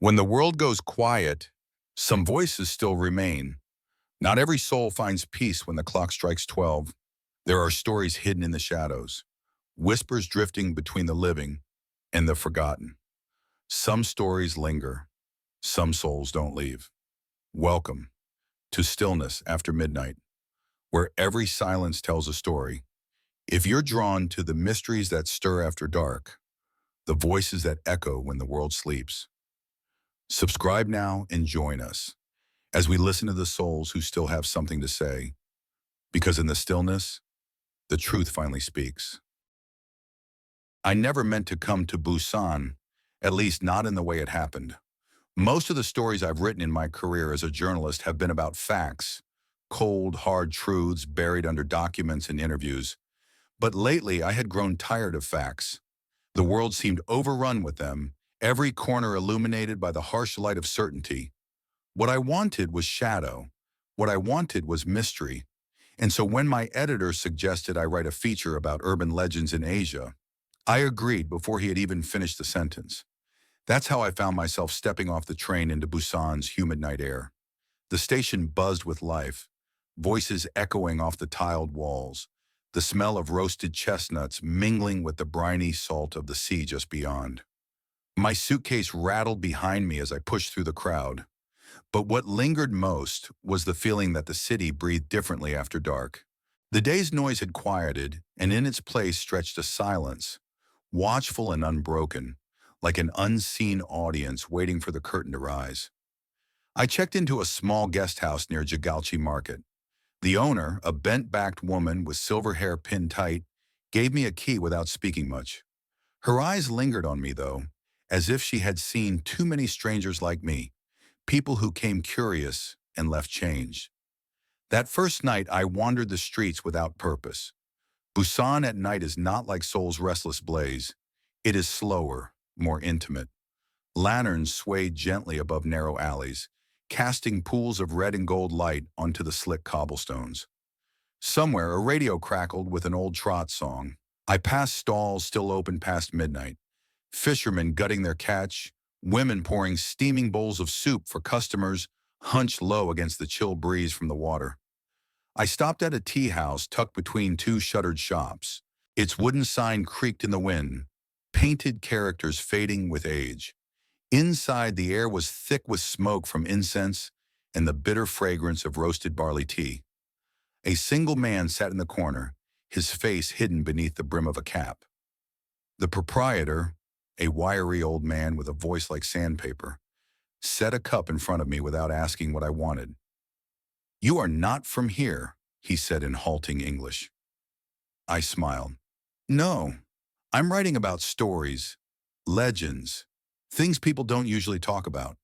When the world goes quiet, some voices still remain. Not every soul finds peace when the clock strikes 12. There are stories hidden in the shadows, whispers drifting between the living and the forgotten. Some stories linger, some souls don't leave. Welcome to Stillness After Midnight, where every silence tells a story. If you're drawn to the mysteries that stir after dark, the voices that echo when the world sleeps, subscribe now and join us as we listen to the souls who still have something to say, because in the stillness, the truth finally speaks. I never meant to come to Busan, at least not in the way it happened. Most of the stories I've written in my career as a journalist have been about facts, cold, hard truths buried under documents and interviews. But lately, I had grown tired of facts. The world seemed overrun with them, every corner illuminated by the harsh light of certainty. What I wanted was shadow. What I wanted was mystery. And so when my editor suggested I write a feature about urban legends in Asia, I agreed before he had even finished the sentence. That's how I found myself stepping off the train into Busan's humid night air. The station buzzed with life, voices echoing off the tiled walls, the smell of roasted chestnuts mingling with the briny salt of the sea just beyond. My suitcase rattled behind me as I pushed through the crowd. But what lingered most was the feeling that the city breathed differently after dark. The day's noise had quieted, and in its place stretched a silence, watchful and unbroken, like an unseen audience waiting for the curtain to rise. I checked into a small guest house near Jigalchi Market. The owner, a bent-backed woman with silver hair pinned tight, gave me a key without speaking much. Her eyes lingered on me, though, as if she had seen too many strangers like me, people who came curious and left changed. That first night, I wandered the streets without purpose. Busan at night is not like Seoul's restless blaze. It is slower, more intimate. Lanterns swayed gently above narrow alleys, casting pools of red and gold light onto the slick cobblestones. Somewhere, a radio crackled with an old trot song. I passed stalls still open past midnight, fishermen gutting their catch, women pouring steaming bowls of soup for customers hunched low against the chill breeze from the water. I stopped at a tea house tucked between two shuttered shops. Its wooden sign creaked in the wind, painted characters fading with age. Inside, the air was thick with smoke from incense and the bitter fragrance of roasted barley tea. A single man sat in the corner, his face hidden beneath the brim of a cap. The proprietor, a wiry old man with a voice like sandpaper, set a cup in front of me without asking what I wanted. "You are not from here," he said in halting English. I smiled. "No, I'm writing about stories, legends, things people don't usually talk about."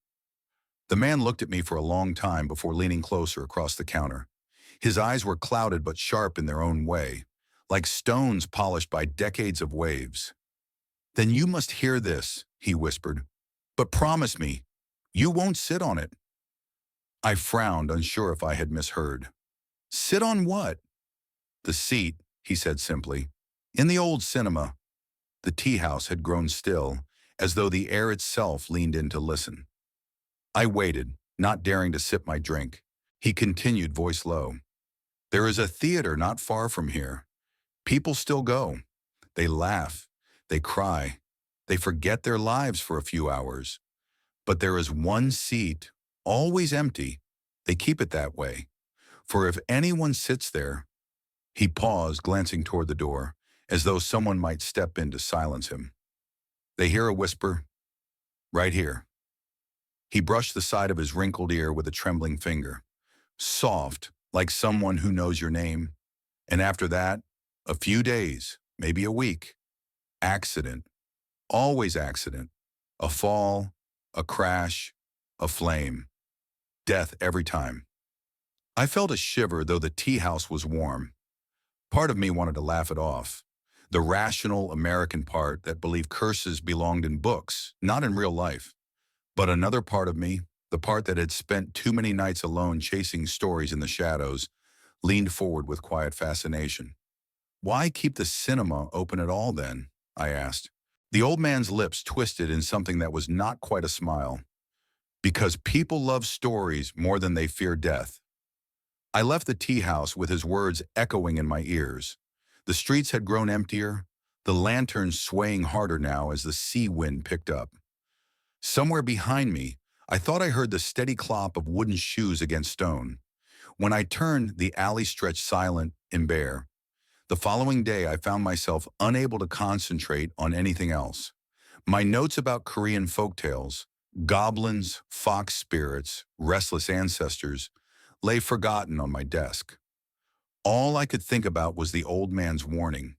The man looked at me for a long time before leaning closer across the counter. His eyes were clouded but sharp in their own way, like stones polished by decades of waves. "Then you must hear this," he whispered. "But promise me, you won't sit on it." I frowned, unsure if I had misheard. "Sit on what?" "The seat," he said simply. "In the old cinema." The tea house had grown still, as though the air itself leaned in to listen. I waited, not daring to sip my drink. He continued, voice low. "There is a theater not far from here. People still go. They laugh. They cry. They forget their lives for a few hours. But there is one seat, always empty. They keep it that way. For if anyone sits there—" He paused, glancing toward the door, as though someone might step in to silence him. They hear a whisper, "Right here." He brushed the side of his wrinkled ear with a trembling finger. Soft, like someone who knows your name. And after that, a few days, maybe a week. Accident. Always accident. A fall, a crash, a flame. Death every time. I felt a shiver, though the tea house was warm. Part of me wanted to laugh it off. The rational American part that believed curses belonged in books, not in real life. But another part of me, the part that had spent too many nights alone chasing stories in the shadows, leaned forward with quiet fascination. "Why keep the cinema open at all then?" I asked. The old man's lips twisted in something that was not quite a smile. Because people love stories more than they fear death. I left the tea house with his words echoing in my ears. The streets had grown emptier, the lanterns swaying harder now as the sea wind picked up. Somewhere behind me, I thought I heard the steady clop of wooden shoes against stone. When I turned, the alley stretched silent and bare. The following day, I found myself unable to concentrate on anything else. My notes about Korean folktales, goblins, fox spirits, restless ancestors, lay forgotten on my desk. All I could think about was the old man's warning,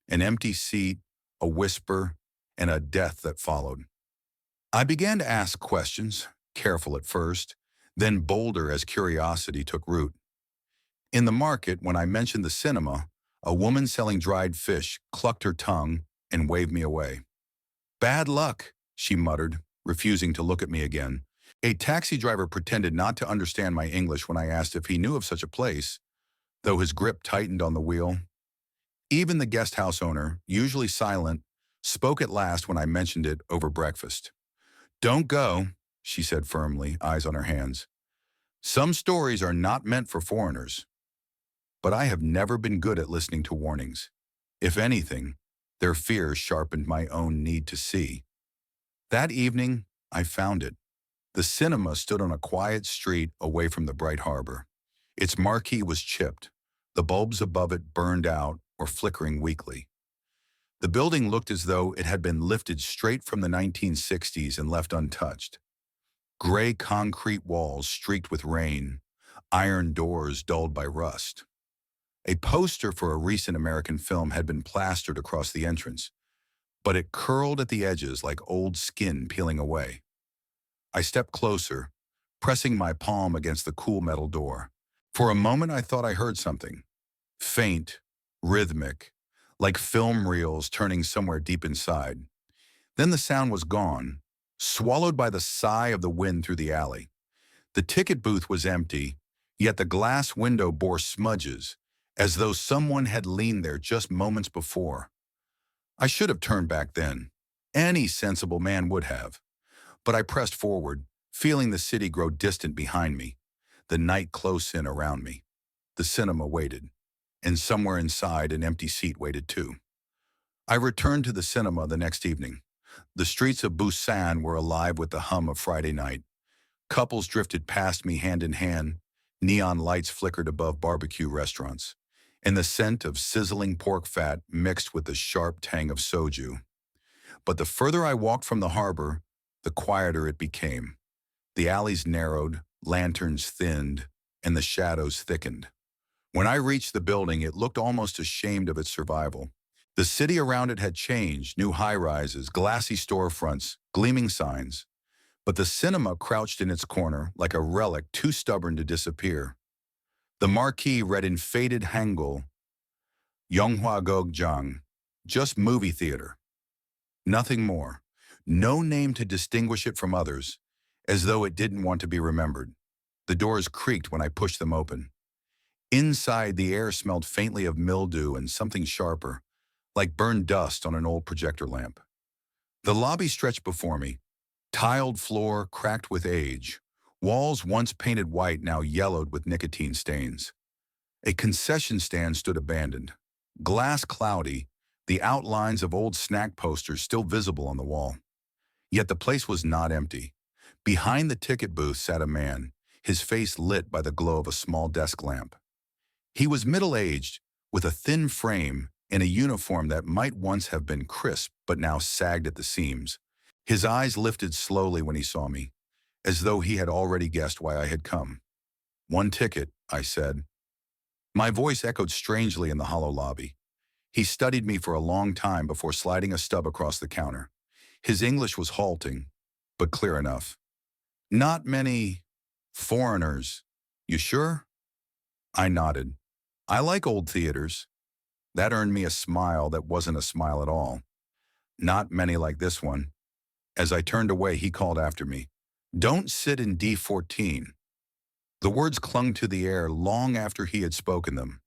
an empty seat, a whisper, and a death that followed. I began to ask questions, careful at first, then bolder as curiosity took root. In the market, when I mentioned the cinema, a woman selling dried fish clucked her tongue and waved me away. "Bad luck," she muttered, refusing to look at me again. A taxi driver pretended not to understand my English when I asked if he knew of such a place, though his grip tightened on the wheel. Even the guest house owner, usually silent, spoke at last when I mentioned it over breakfast. "Don't go," she said firmly, eyes on her hands. "Some stories are not meant for foreigners." But I have never been good at listening to warnings. If anything, their fears sharpened my own need to see. That evening, I found it. The cinema stood on a quiet street away from the bright harbor. Its marquee was chipped, the bulbs above it burned out or flickering weakly. The building looked as though it had been lifted straight from the 1960s and left untouched. Gray concrete walls streaked with rain, iron doors dulled by rust. A poster for a recent American film had been plastered across the entrance, but it curled at the edges like old skin peeling away. I stepped closer, pressing my palm against the cool metal door. For a moment I thought I heard something. Faint, rhythmic, like film reels turning somewhere deep inside. Then the sound was gone, swallowed by the sigh of the wind through the alley. The ticket booth was empty, yet the glass window bore smudges, as though someone had leaned there just moments before. I should have turned back then. Any sensible man would have. But I pressed forward, feeling the city grow distant behind me, the night close in around me. The cinema waited, and somewhere inside an empty seat waited too. I returned to the cinema the next evening. The streets of Busan were alive with the hum of Friday night. Couples drifted past me hand in hand, neon lights flickered above barbecue restaurants, and the scent of sizzling pork fat mixed with the sharp tang of soju. But the further I walked from the harbor, the quieter it became. The alleys narrowed, lanterns thinned, and the shadows thickened. When I reached the building, it looked almost ashamed of its survival. The city around it had changed, new high-rises, glassy storefronts, gleaming signs. But the cinema crouched in its corner like a relic too stubborn to disappear. The marquee read in faded Hangul, Yonghwa Gogjang, just movie theater. Nothing more. No name to distinguish it from others, as though it didn't want to be remembered. The doors creaked when I pushed them open. Inside, the air smelled faintly of mildew and something sharper, like burned dust on an old projector lamp. The lobby stretched before me, tiled floor cracked with age, walls once painted white now yellowed with nicotine stains. A concession stand stood abandoned, glass cloudy, the outlines of old snack posters still visible on the wall. Yet the place was not empty. Behind the ticket booth sat a man, his face lit by the glow of a small desk lamp. He was middle-aged, with a thin frame and a uniform that might once have been crisp but now sagged at the seams. His eyes lifted slowly when he saw me, as though he had already guessed why I had come. "One ticket," I said. My voice echoed strangely in the hollow lobby. He studied me for a long time before sliding a stub across the counter. His English was halting, but clear enough. "Not many foreigners. You sure?" I nodded. "I like old theaters." That earned me a smile that wasn't a smile at all. "Not many like this one." As I turned away, he called after me, "Don't sit in D14. The words clung to the air long after he had spoken them.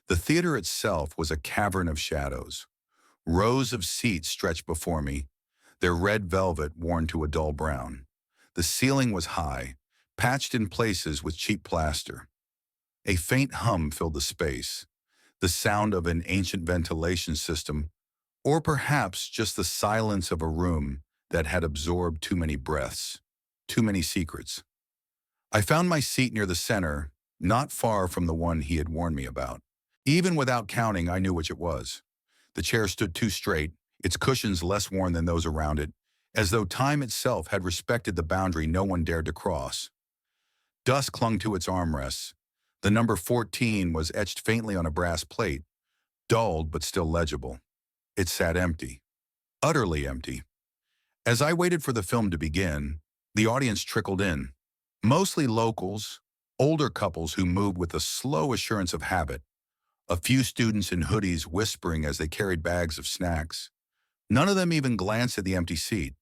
The theater itself was a cavern of shadows. Rows of seats stretched before me, their red velvet worn to a dull brown. The ceiling was high, patched in places with cheap plaster. A faint hum filled the space, the sound of an ancient ventilation system, or perhaps just the silence of a room that had absorbed too many breaths, too many secrets. I found my seat near the center, not far from the one he had warned me about. Even without counting, I knew which it was. The chair stood too straight, its cushions less worn than those around it, as though time itself had respected the boundary no one dared to cross. Dust clung to its armrests. The number 14 was etched faintly on a brass plate, dulled but still legible. It sat empty, utterly empty. As I waited for the film to begin, the audience trickled in, mostly locals, older couples who moved with the slow assurance of habit, a few students in hoodies whispering as they carried bags of snacks. None of them even glanced at the empty seat.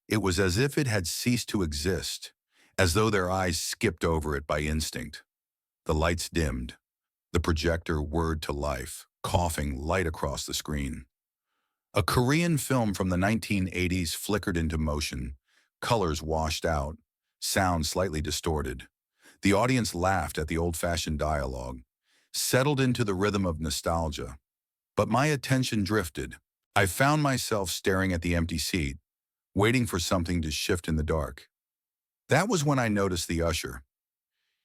It was as if it had ceased to exist, as though their eyes skipped over it by instinct. The lights dimmed. The projector whirred to life, coughing light across the screen. A Korean film from the 1980s flickered into motion, colors washed out, sound slightly distorted. The audience laughed at the old-fashioned dialogue, settled into the rhythm of nostalgia. But my attention drifted. I found myself staring at the empty seat, waiting for something to shift in the dark. That was when I noticed the usher.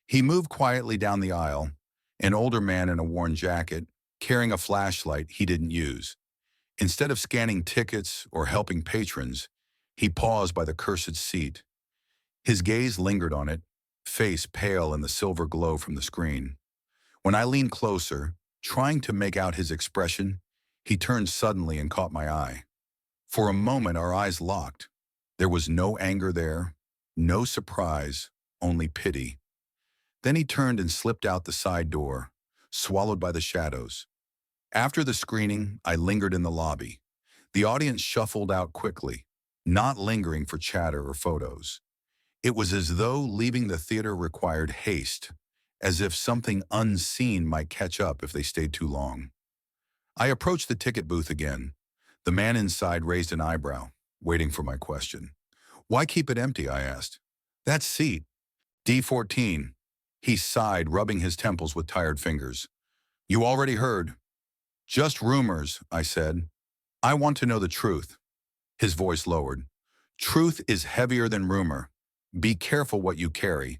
He moved quietly down the aisle, an older man in a worn jacket, carrying a flashlight he didn't use. Instead of scanning tickets or helping patrons, he paused by the cursed seat. His gaze lingered on it, face pale in the silver glow from the screen. When I leaned closer, trying to make out his expression, he turned suddenly and caught my eye. For a moment, our eyes locked. There was no anger there, no surprise, only pity. Then he turned and slipped out the side door, swallowed by the shadows. After the screening, I lingered in the lobby. The audience shuffled out quickly, not lingering for chatter or photos. It was as though leaving the theater required haste, as if something unseen might catch up if they stayed too long. I approached the ticket booth again. The man inside raised an eyebrow, waiting for my question. "Why keep it empty?" I asked. "That seat. D14. He sighed, rubbing his temples with tired fingers. "You already heard." "Just rumors," I said. "I want to know the truth." His voice lowered. "Truth is heavier than rumor. Be careful what you carry."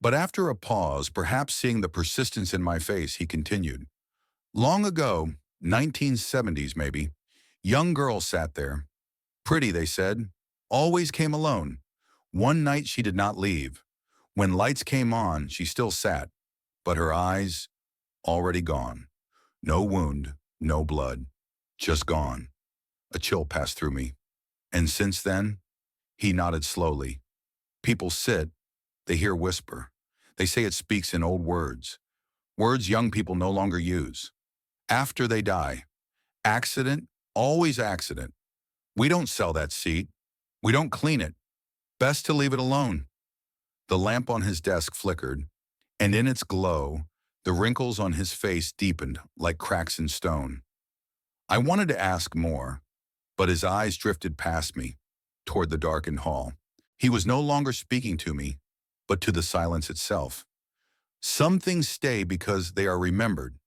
But after a pause, perhaps seeing the persistence in my face, he continued. "Long ago, 1970s maybe, young girl sat there. Pretty, they said. Always came alone. One night she did not leave. When lights came on, she still sat, but her eyes already gone. No wound, no blood, just gone." A chill passed through me. "And since then?" He nodded slowly. "People sit, they hear whisper. They say it speaks in old words, words young people no longer use. After they die. Accident, always accident. We don't sell that seat. We don't clean it. Best to leave it alone." The lamp on his desk flickered, and in its glow, the wrinkles on his face deepened like cracks in stone. I wanted to ask more, but his eyes drifted past me, toward the darkened hall. He was no longer speaking to me, but to the silence itself. Some things stay because they are remembered.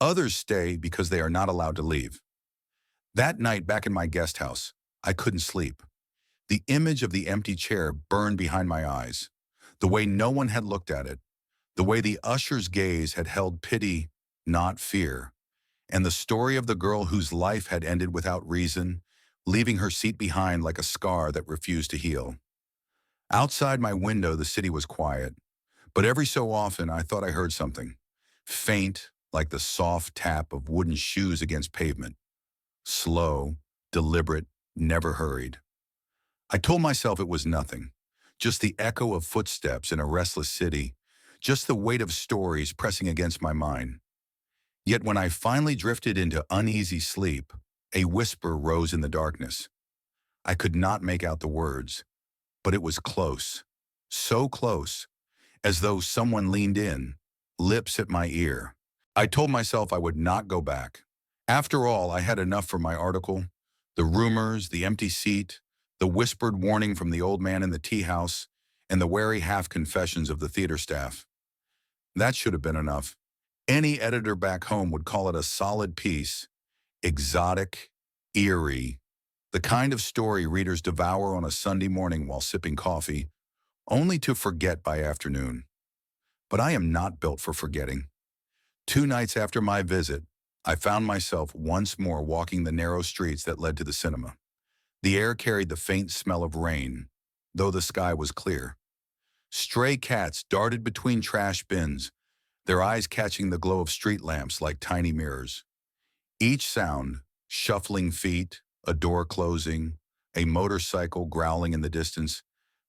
Others stay because they are not allowed to leave. That night back in my guest house, I couldn't sleep. The image of the empty chair burned behind my eyes, the way no one had looked at it, the way the usher's gaze had held pity, not fear, and the story of the girl whose life had ended without reason, leaving her seat behind like a scar that refused to heal. Outside my window, the city was quiet, but every so often I thought I heard something, faint like the soft tap of wooden shoes against pavement, slow, deliberate, never hurried. I told myself it was nothing, just the echo of footsteps in a restless city, just the weight of stories pressing against my mind. Yet when I finally drifted into uneasy sleep, a whisper rose in the darkness. I could not make out the words, but it was close, so close, as though someone leaned in, lips at my ear. I told myself I would not go back. After all, I had enough for my article, the rumors, the empty seat, The whispered warning from the old man in the tea house, and the wary half-confessions of the theater staff. That should have been enough. Any editor back home would call it a solid piece, exotic, eerie, the kind of story readers devour on a Sunday morning while sipping coffee, only to forget by afternoon. But I am not built for forgetting. 2 nights after my visit, I found myself once more walking the narrow streets that led to the cinema. The air carried the faint smell of rain, though the sky was clear. Stray cats darted between trash bins, their eyes catching the glow of street lamps like tiny mirrors. Each sound, shuffling feet, a door closing, a motorcycle growling in the distance,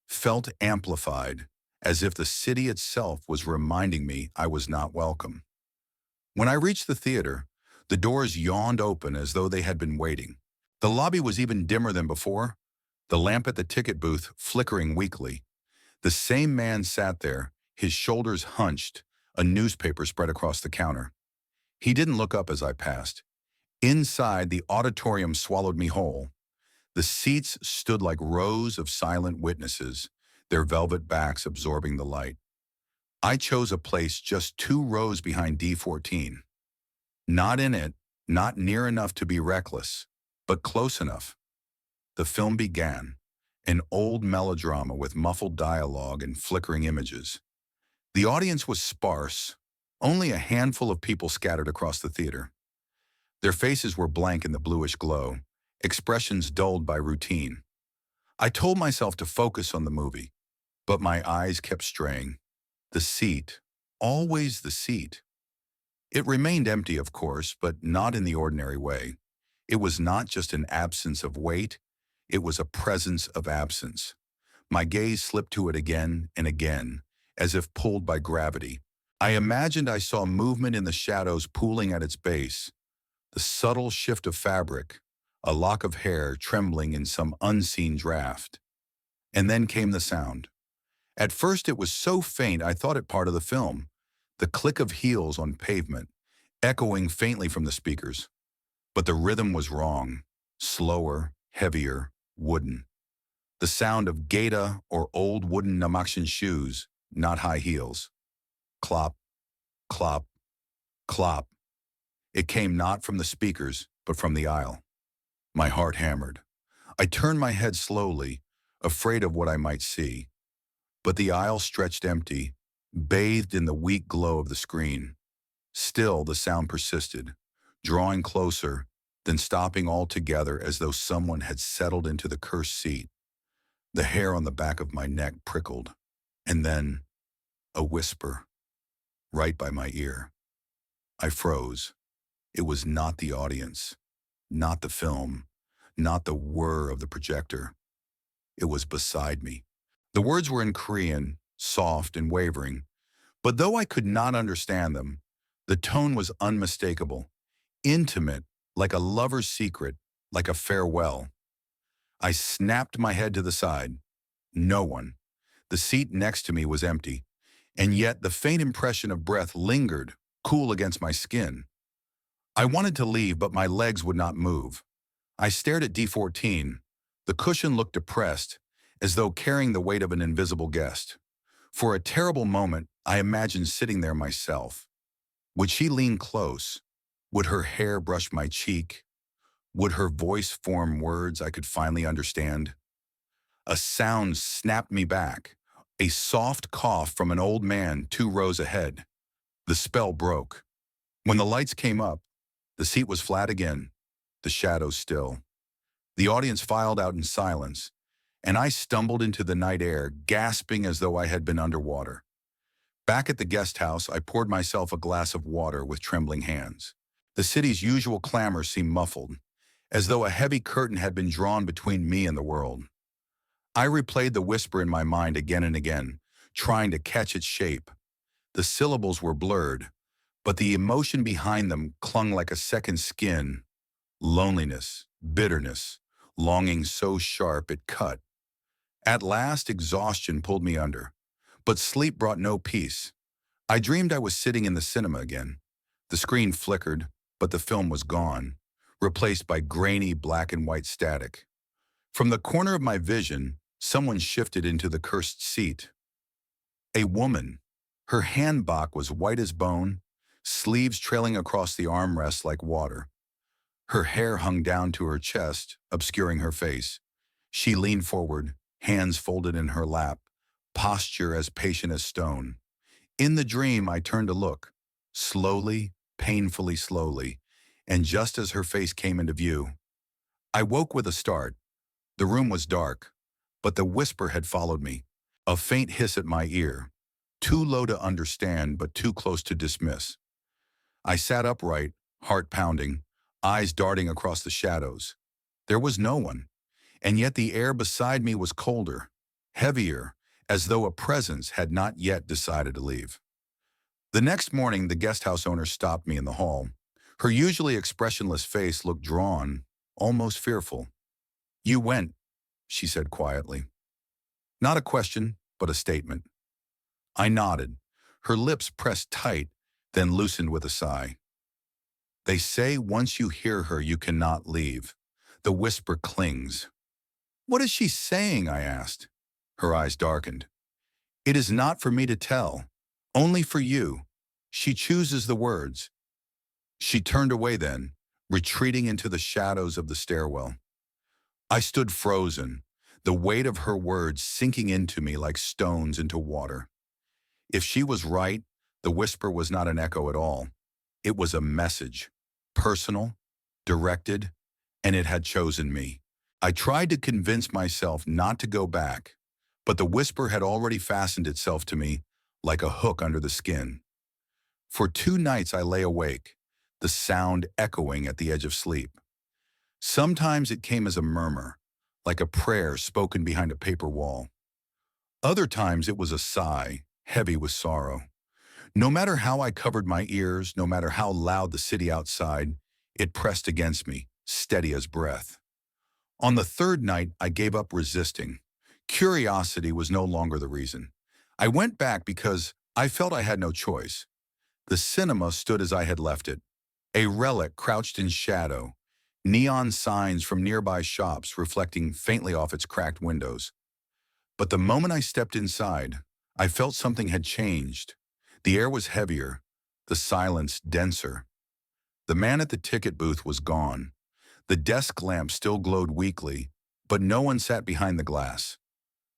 felt amplified, as if the city itself was reminding me I was not welcome. When I reached the theater, the doors yawned open as though they had been waiting. The lobby was even dimmer than before, the lamp at the ticket booth flickering weakly. The same man sat there, his shoulders hunched, a newspaper spread across the counter. He didn't look up as I passed. Inside, the auditorium swallowed me whole. The seats stood like rows of silent witnesses, their velvet backs absorbing the light. I chose a place just 2 rows behind D14. Not in it, not near enough to be reckless, but close enough. The film began, an old melodrama with muffled dialogue and flickering images. The audience was sparse, only a handful of people scattered across the theater. Their faces were blank in the bluish glow, expressions dulled by routine. I told myself to focus on the movie, but my eyes kept straying. The seat, always the seat. It remained empty, of course, but not in the ordinary way. It was not just an absence of weight, it was a presence of absence. My gaze slipped to it again and again, as if pulled by gravity. I imagined I saw movement in the shadows pooling at its base, the subtle shift of fabric, a lock of hair trembling in some unseen draft. And then came the sound. At first it was so faint I thought it part of the film, the click of heels on pavement, echoing faintly from the speakers. But the rhythm was wrong, slower, heavier, wooden. The sound of gaita or old wooden namakshin shoes, not high heels. Clop, clop, clop. It came not from the speakers, but from the aisle. My heart hammered. I turned my head slowly, afraid of what I might see. But the aisle stretched empty, bathed in the weak glow of the screen. Still, the sound persisted, drawing closer, then stopping altogether as though someone had settled into the cursed seat. The hair on the back of my neck prickled, and then a whisper, right by my ear. I froze. It was not the audience, not the film, not the whir of the projector. It was beside me. The words were in Korean, soft and wavering, but though I could not understand them, the tone was unmistakable, intimate, like a lover's secret, like a farewell. I snapped my head to the side. No one. The seat next to me was empty, and yet the faint impression of breath lingered, cool against my skin. I wanted to leave, but my legs would not move. I stared at D14. The cushion looked depressed, as though carrying the weight of an invisible guest. For a terrible moment, I imagined sitting there myself. Would she lean close? Would her hair brush my cheek? Would her voice form words I could finally understand? A sound snapped me back, a soft cough from an old man 2 rows ahead. The spell broke. When the lights came up, the seat was flat again, the shadows still. The audience filed out in silence, and I stumbled into the night air, gasping as though I had been underwater. Back at the guest house, I poured myself a glass of water with trembling hands. The city's usual clamor seemed muffled, as though a heavy curtain had been drawn between me and the world. I replayed the whisper in my mind again and again, trying to catch its shape. The syllables were blurred, but the emotion behind them clung like a second skin. Loneliness, bitterness, longing so sharp it cut. At last, exhaustion pulled me under, but sleep brought no peace. I dreamed I was sitting in the cinema again. The screen flickered, but the film was gone, replaced by grainy black and white static. From the corner of my vision, someone shifted into the cursed seat. A woman. Her handbag was white as bone, sleeves trailing across the armrests like water. Her hair hung down to her chest, obscuring her face. She leaned forward, hands folded in her lap, posture as patient as stone. In the dream, I turned to look, slowly, painfully slowly, and just as her face came into view, I woke with a start. The room was dark, but the whisper had followed me, a faint hiss at my ear, too low to understand but too close to dismiss. I sat upright, heart pounding, eyes darting across the shadows. There was no one, and yet the air beside me was colder, heavier, as though a presence had not yet decided to leave. The next morning, the guest house owner stopped me in the hall. Her usually expressionless face looked drawn, almost fearful. "You went," she said quietly. Not a question, but a statement. I nodded. Her lips pressed tight, then loosened with a sigh. "They say once you hear her, you cannot leave." The whisper clings. "What is she saying?" I asked. Her eyes darkened. "It is not for me to tell. Only for you. She chooses the words." She turned away then, retreating into the shadows of the stairwell. I stood frozen, the weight of her words sinking into me like stones into water. If she was right, the whisper was not an echo at all. It was a message, personal, directed, and it had chosen me. I tried to convince myself not to go back, but the whisper had already fastened itself to me like a hook under the skin. For 2 nights I lay awake, the sound echoing at the edge of sleep. Sometimes it came as a murmur, like a prayer spoken behind a paper wall. Other times it was a sigh, heavy with sorrow. No matter how I covered my ears, no matter how loud the city outside, it pressed against me, steady as breath. On the 3rd night, I gave up resisting. Curiosity was no longer the reason. I went back because I felt I had no choice. The cinema stood as I had left it, a relic crouched in shadow, neon signs from nearby shops reflecting faintly off its cracked windows. But the moment I stepped inside, I felt something had changed. The air was heavier, the silence denser. The man at the ticket booth was gone. The desk lamp still glowed weakly, but no one sat behind the glass.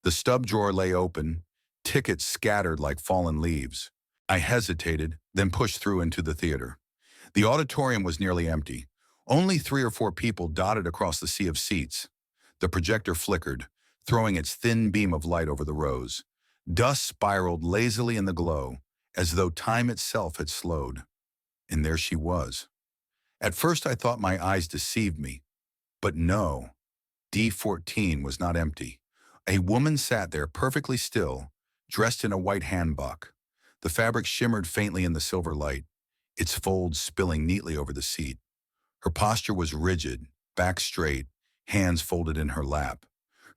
The stub drawer lay open, tickets scattered like fallen leaves. I hesitated, then pushed through into the theater. The auditorium was nearly empty. Only 3 or 4 people dotted across the sea of seats. The projector flickered, throwing its thin beam of light over the rows. Dust spiraled lazily in the glow, as though time itself had slowed. And there she was. At first I thought my eyes deceived me. But no, D14 was not empty. A woman sat there perfectly still, dressed in a white handbag. The fabric shimmered faintly in the silver light, its folds spilling neatly over the seat. Her posture was rigid, back straight, hands folded in her lap.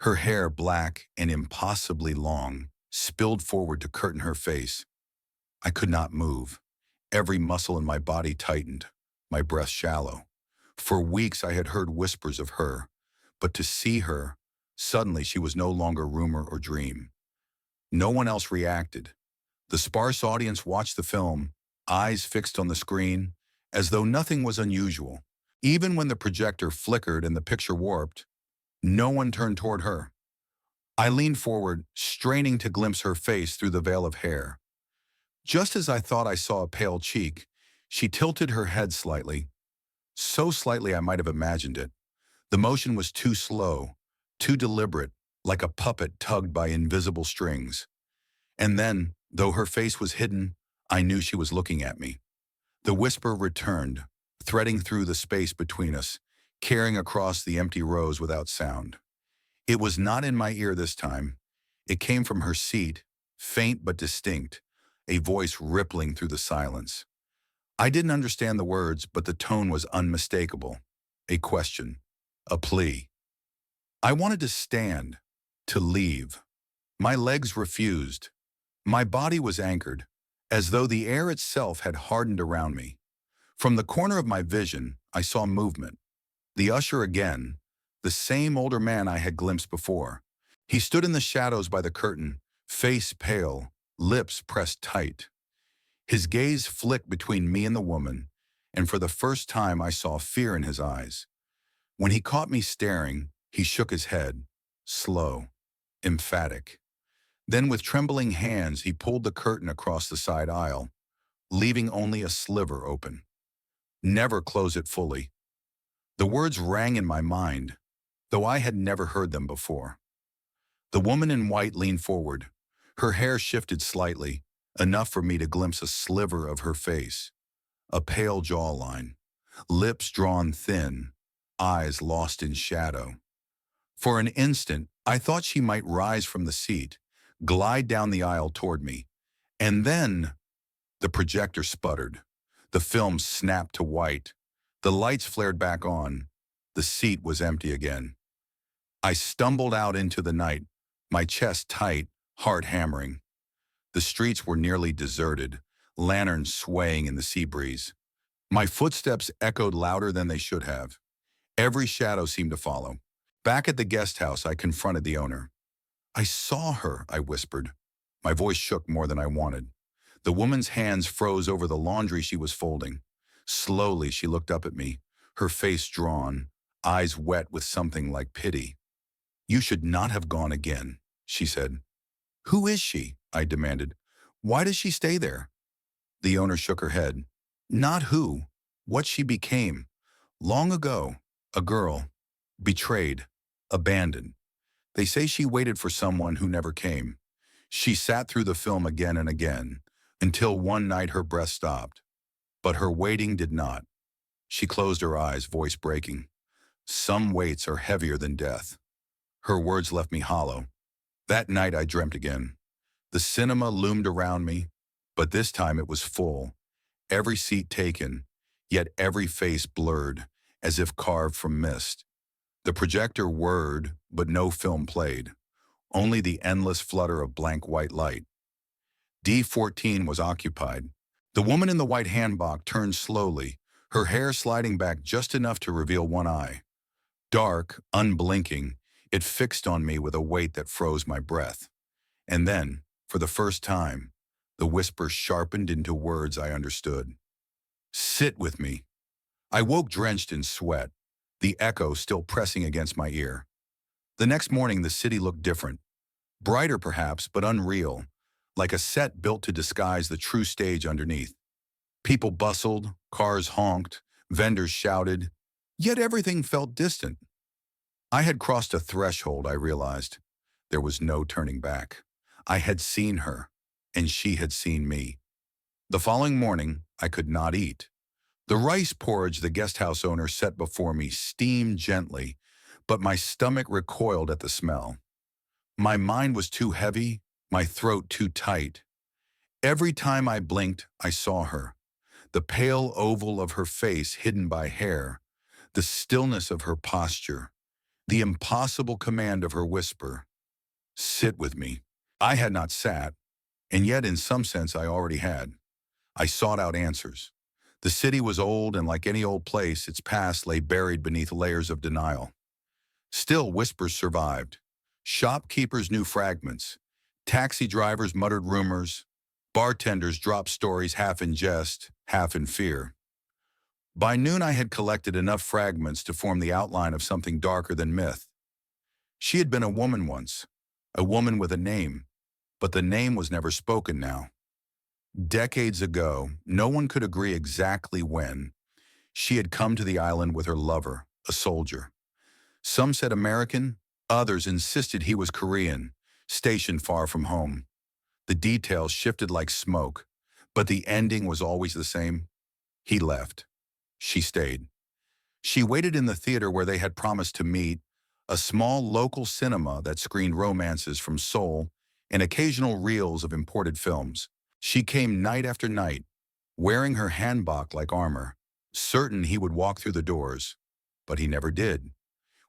Her hair, black and impossibly long, spilled forward to curtain her face. I could not move. Every muscle in my body tightened, my breath shallow. For weeks I had heard whispers of her, but to see her, suddenly she was no longer rumor or dream. No one else reacted. The sparse audience watched the film, eyes fixed on the screen, as though nothing was unusual. Even when the projector flickered and the picture warped, no one turned toward her. I leaned forward, straining to glimpse her face through the veil of hair. Just as I thought I saw a pale cheek, she tilted her head slightly, so slightly I might have imagined it. The motion was too slow, too deliberate, like a puppet tugged by invisible strings. And then, though her face was hidden, I knew she was looking at me. The whisper returned, threading through the space between us, carrying across the empty rows without sound. It was not in my ear this time. It came from her seat, faint but distinct, a voice rippling through the silence. I didn't understand the words, but the tone was unmistakable. A question, a plea. I wanted to stand, to leave. My legs refused. My body was anchored, as though the air itself had hardened around me. From the corner of my vision, I saw movement. The usher again, the same older man I had glimpsed before. He stood in the shadows by the curtain, face pale, lips pressed tight. His gaze flicked between me and the woman, and for the first time I saw fear in his eyes. When he caught me staring, he shook his head, slow, emphatic. Then with trembling hands, he pulled the curtain across the side aisle, leaving only a sliver open. Never close it fully. The words rang in my mind, though I had never heard them before. The woman in white leaned forward. Her hair shifted slightly, enough for me to glimpse a sliver of her face, a pale jawline, lips drawn thin, eyes lost in shadow. For an instant, I thought she might rise from the seat, glide down the aisle toward me, and then the projector sputtered. The film snapped to white. The lights flared back on. The seat was empty again. I stumbled out into the night, my chest tight, heart hammering. The streets were nearly deserted, lanterns swaying in the sea breeze. My footsteps echoed louder than they should have. Every shadow seemed to follow. Back at the guest house, I confronted the owner. "I saw her," I whispered. My voice shook more than I wanted. The woman's hands froze over the laundry she was folding. Slowly, she looked up at me, her face drawn, eyes wet with something like pity. "You should not have gone again," she said. "Who is she?" I demanded. "Why does she stay there?" The owner shook her head. "Not who, what she became. Long ago, a girl, betrayed, abandoned. They say she waited for someone who never came. She sat through the film again and again, until one night her breath stopped. But her waiting did not." She closed her eyes, voice breaking. "Some weights are heavier than death." Her words left me hollow. That night I dreamt again. The cinema loomed around me, but this time it was full. Every seat taken, yet every face blurred, as if carved from mist. The projector whirred, but no film played. Only the endless flutter of blank white light. D14 was occupied. The woman in the white hanbok turned slowly, her hair sliding back just enough to reveal one eye. Dark, unblinking, it fixed on me with a weight that froze my breath. And then, for the first time, the whisper sharpened into words I understood. "Sit with me." I woke drenched in sweat, the echo still pressing against my ear. The next morning the city looked different. Brighter perhaps, but unreal, like a set built to disguise the true stage underneath. People bustled, cars honked, vendors shouted, yet everything felt distant. I had crossed a threshold, I realized. There was no turning back. I had seen her, and she had seen me. The following morning, I could not eat. The rice porridge the guest house owner set before me steamed gently, but my stomach recoiled at the smell. My mind was too heavy, my throat too tight. Every time I blinked, I saw her. The pale oval of her face hidden by hair, the stillness of her posture, the impossible command of her whisper. "Sit with me." I had not sat, and yet in some sense I already had. I sought out answers. The city was old, and like any old place, its past lay buried beneath layers of denial. Still, whispers survived. Shopkeepers knew fragments. Taxi drivers muttered rumors. Bartenders dropped stories half in jest, half in fear. By noon I had collected enough fragments to form the outline of something darker than myth. She had been a woman once, a woman with a name, but the name was never spoken now. Decades ago, no one could agree exactly when, she had come to the island with her lover, a soldier. Some said American, others insisted he was Korean, stationed far from home. The details shifted like smoke, but the ending was always the same. He left. She stayed. She waited in the theater where they had promised to meet, a small local cinema that screened romances from Seoul and occasional reels of imported films. She came night after night, wearing her hanbok like armor, certain he would walk through the doors, but he never did.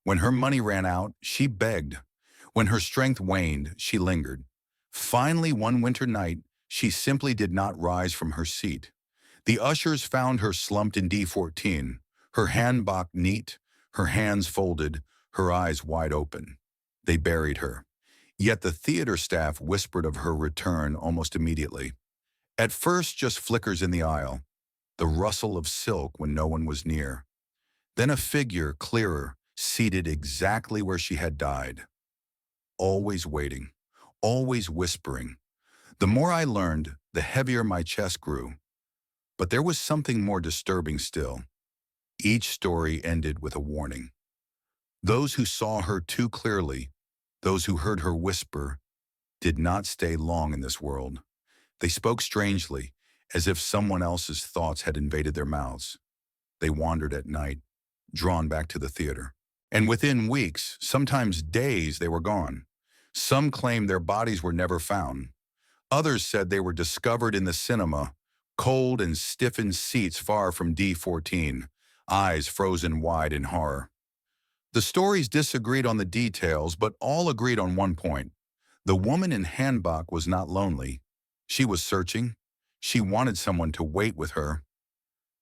When her money ran out, she begged. When her strength waned, she lingered. Finally, one winter night, she simply did not rise from her seat. The ushers found her slumped in D14, her hanbok neat, her hands folded, her eyes wide open. They buried her. Yet the theater staff whispered of her return almost immediately. At first, just flickers in the aisle, the rustle of silk when no one was near. Then a figure, clearer, seated exactly where she had died. Always waiting, always whispering. The more I learned, the heavier my chest grew. But there was something more disturbing still. Each story ended with a warning. Those who saw her too clearly, those who heard her whisper, did not stay long in this world. They spoke strangely, as if someone else's thoughts had invaded their mouths. They wandered at night, drawn back to the theater. And within weeks, sometimes days, they were gone. Some claimed their bodies were never found. Others said they were discovered in the cinema, cold and stiffened seats far from D14, eyes frozen wide in horror. The stories disagreed on the details, but all agreed on one point. The woman in Hanbok was not lonely. She was searching. She wanted someone to wait with her.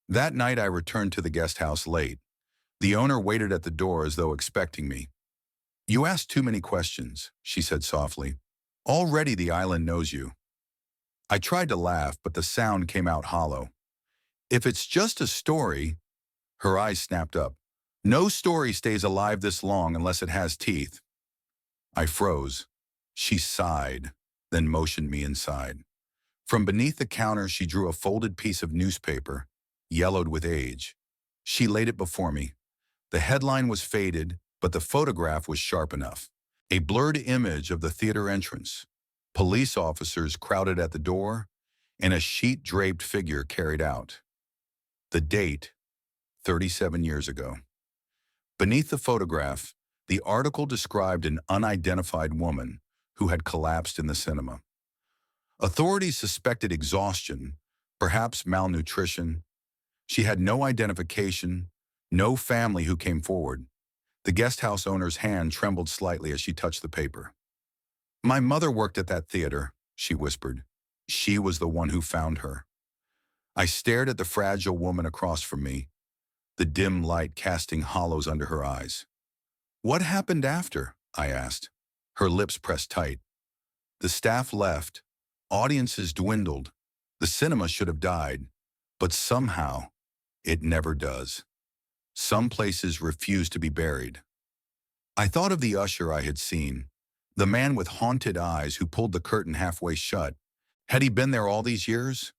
That night I returned to the guest house late. The owner waited at the door as though expecting me. "You asked too many questions," she said softly. "Already the island knows you." I tried to laugh, but the sound came out hollow. "If it's just a story," her eyes snapped up. "No story stays alive this long unless it has teeth." I froze. She sighed, then motioned me inside. From beneath the counter, she drew a folded piece of newspaper, yellowed with age. She laid it before me. The headline was faded, but the photograph was sharp enough. A blurred image of the theater entrance. Police officers crowded at the door, and a sheet-draped figure carried out. The date, 37 years ago. Beneath the photograph, the article described an unidentified woman who had collapsed in the cinema. Authorities suspected exhaustion, perhaps malnutrition. She had no identification, no family who came forward. The guest house owner's hand trembled slightly as she touched the paper. "My mother worked at that theater," she whispered. "She was the one who found her." I stared at the fragile woman across from me, the dim light casting hollows under her eyes. "What happened after?" I asked. Her lips pressed tight. "The staff left. Audiences dwindled. The cinema should have died. But somehow, it never does. Some places refuse to be buried." I thought of the usher I had seen, the man with haunted eyes who pulled the curtain halfway shut. Had he been there all these years?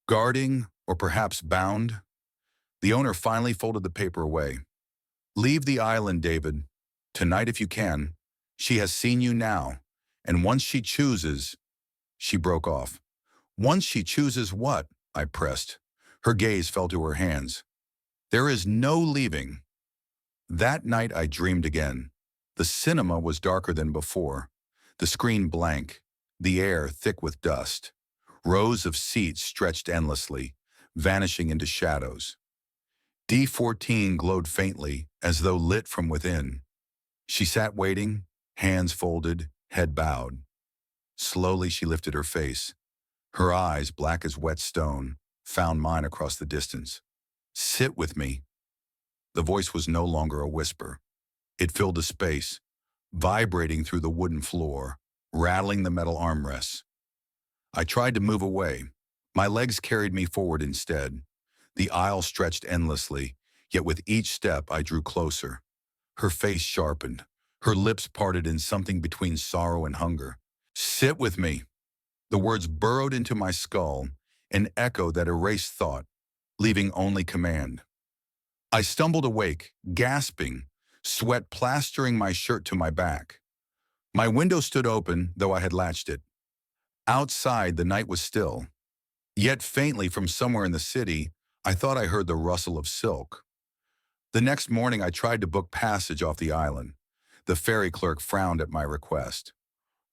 Guarding, or perhaps bound? The owner finally folded the paper away. "Leave the island, David. Tonight if you can. She has seen you now. And once she chooses—" She broke off. "Once she chooses what?" I pressed. Her gaze fell to her hands. "There is no leaving." That night I dreamed again. The cinema was darker than before. The screen blank. The air thick with dust. Rows of seats stretched endlessly, vanishing into shadows. D14 glowed faintly, as though lit from within. She sat waiting, hands folded, head bowed. Slowly she lifted her face. Her eyes, black as wet stone, found mine across the distance. "Sit with me." The voice was no longer a whisper. It filled the space, vibrating through the wooden floor, rattling the metal armrests. I tried to move away. My legs carried me forward instead. The aisle stretched endlessly, yet with each step I drew closer. Her face sharpened. Her lips parted in something between sorrow and hunger. "Sit with me." The words burrowed into my skull, an echo that erased thought, leaving only command. I stumbled awake, gasping, sweat plastering my shirt to my back. My window stood open, though I had latched it. Outside, the night was still. Yet faintly from somewhere in the city, I thought I heard the rustle of silk. The next morning, I tried to book passage off the island. The ferry clerk frowned at my request.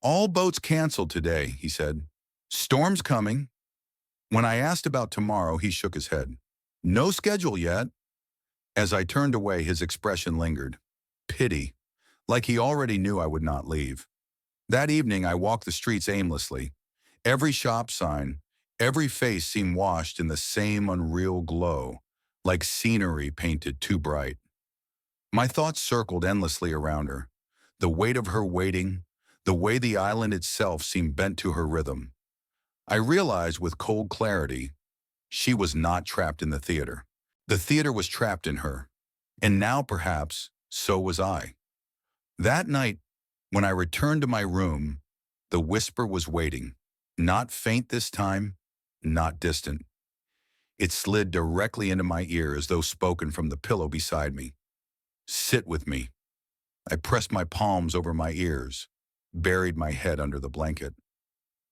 "All boats canceled today," he said. "Storm's coming." When I asked about tomorrow, he shook his head. "No schedule yet." As I turned away, his expression lingered. Pity, like he already knew I would not leave. That evening, I walked the streets aimlessly. Every shop sign, every face seemed washed in the same unreal glow, like scenery painted too bright. My thoughts circled endlessly around her. The weight of her waiting, the way the island itself seemed bent to her rhythm. I realized with cold clarity, she was not trapped in the theater. The theater was trapped in her. And now, perhaps, so was I. That night, when I returned to my room, the whisper was waiting. Not faint this time, not distant. It slid directly into my ear as though spoken from the pillow beside me. Sit with me. I pressed my palms over my ears, buried my head under the blanket.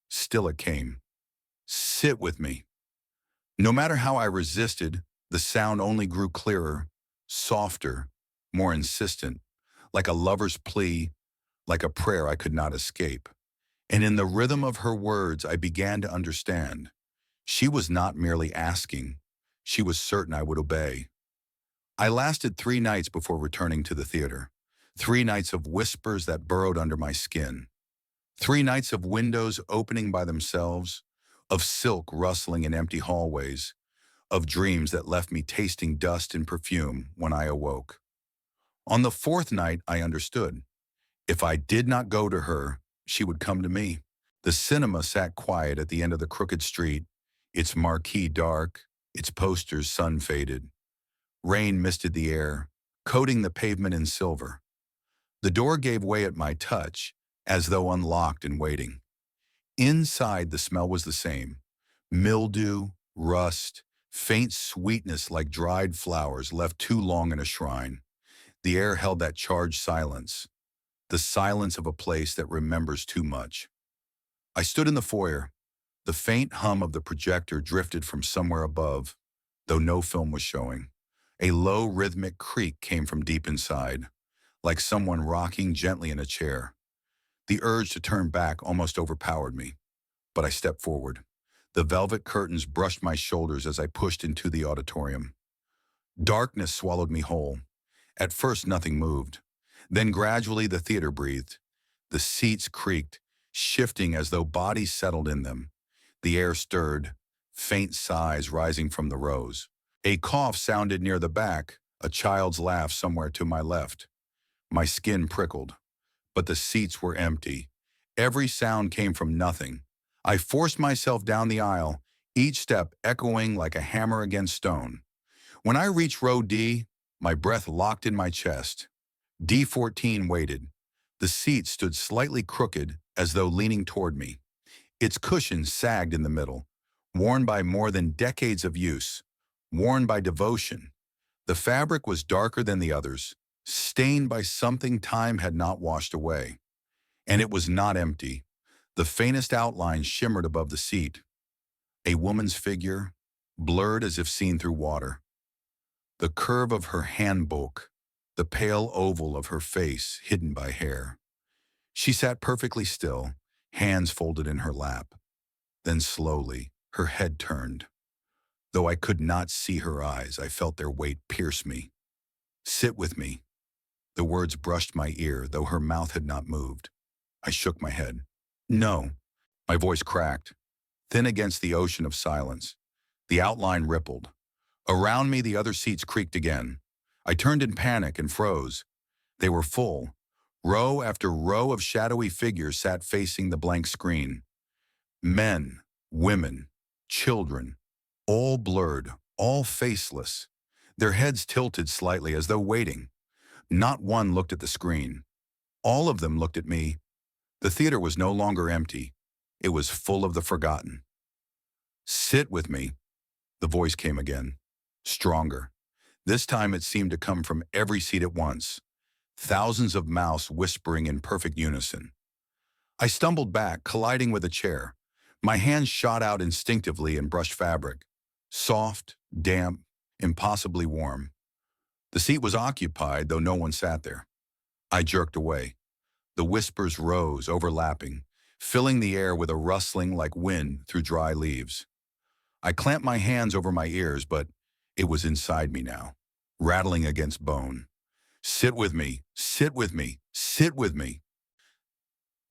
Still it came. Sit with me. No matter how I resisted, the sound only grew clearer, softer, more insistent, like a lover's plea, like a prayer I could not escape. And in the rhythm of her words, I began to understand. She was not merely asking. She was certain I would obey. I lasted 3 nights before returning to the theater. 3 nights of whispers that burrowed under my skin. 3 nights of windows opening by themselves, of silk rustling in empty hallways, of dreams that left me tasting dust and perfume when I awoke. On the 4th night, I understood. If I did not go to her, she would come to me. The cinema sat quiet at the end of the crooked street, its marquee dark, its posters sun-faded. Rain misted the air, coating the pavement in silver. The door gave way at my touch, as though unlocked and waiting. Inside, the smell was the same. Mildew, rust, faint sweetness like dried flowers left too long in a shrine. The air held that charged silence, the silence of a place that remembers too much. I stood in the foyer. The faint hum of the projector drifted from somewhere above, though no film was showing. A low rhythmic creak came from deep inside, like someone rocking gently in a chair. The urge to turn back almost overpowered me, but I stepped forward. The velvet curtains brushed my shoulders as I pushed into the auditorium. Darkness swallowed me whole. At first, nothing moved. Then gradually the theater breathed. The seats creaked, shifting as though bodies settled in them. The air stirred, faint sighs rising from the rows. A cough sounded near the back, a child's laugh somewhere to my left. My skin prickled, but the seats were empty. Every sound came from nothing. I forced myself down the aisle, each step echoing like a hammer against stone. When I reached row D, my breath locked in my chest. D14 waited. The seat stood slightly crooked, as though leaning toward me. Its cushions sagged in the middle, worn by more than decades of use, worn by devotion. The fabric was darker than the others, stained by something time had not washed away. And it was not empty. The faintest outline shimmered above the seat. A woman's figure, blurred as if seen through water. The curve of her hand bulk, the pale oval of her face hidden by hair. She sat perfectly still, hands folded in her lap. Then slowly, her head turned. Though I could not see her eyes, I felt their weight pierce me. Sit with me. The words brushed my ear, though her mouth had not moved. I shook my head. No. My voice cracked, thin against the ocean of silence. The outline rippled. Around me, the other seats creaked again. I turned in panic and froze. They were full. Row after row of shadowy figures sat facing the blank screen. Men, women, children, all blurred, all faceless. Their heads tilted slightly as though waiting. Not one looked at the screen. All of them looked at me. The theater was no longer empty. It was full of the forgotten. Sit with me. The voice came again, stronger. This time it seemed to come from every seat at once. Thousands of mouths whispering in perfect unison. I stumbled back, colliding with a chair. My hands shot out instinctively and brushed fabric. Soft, damp, impossibly warm. The seat was occupied, though no one sat there. I jerked away. The whispers rose, overlapping, filling the air with a rustling like wind through dry leaves. I clamped my hands over my ears, but it was inside me now, rattling against bone. Sit with me, sit with me, sit with me.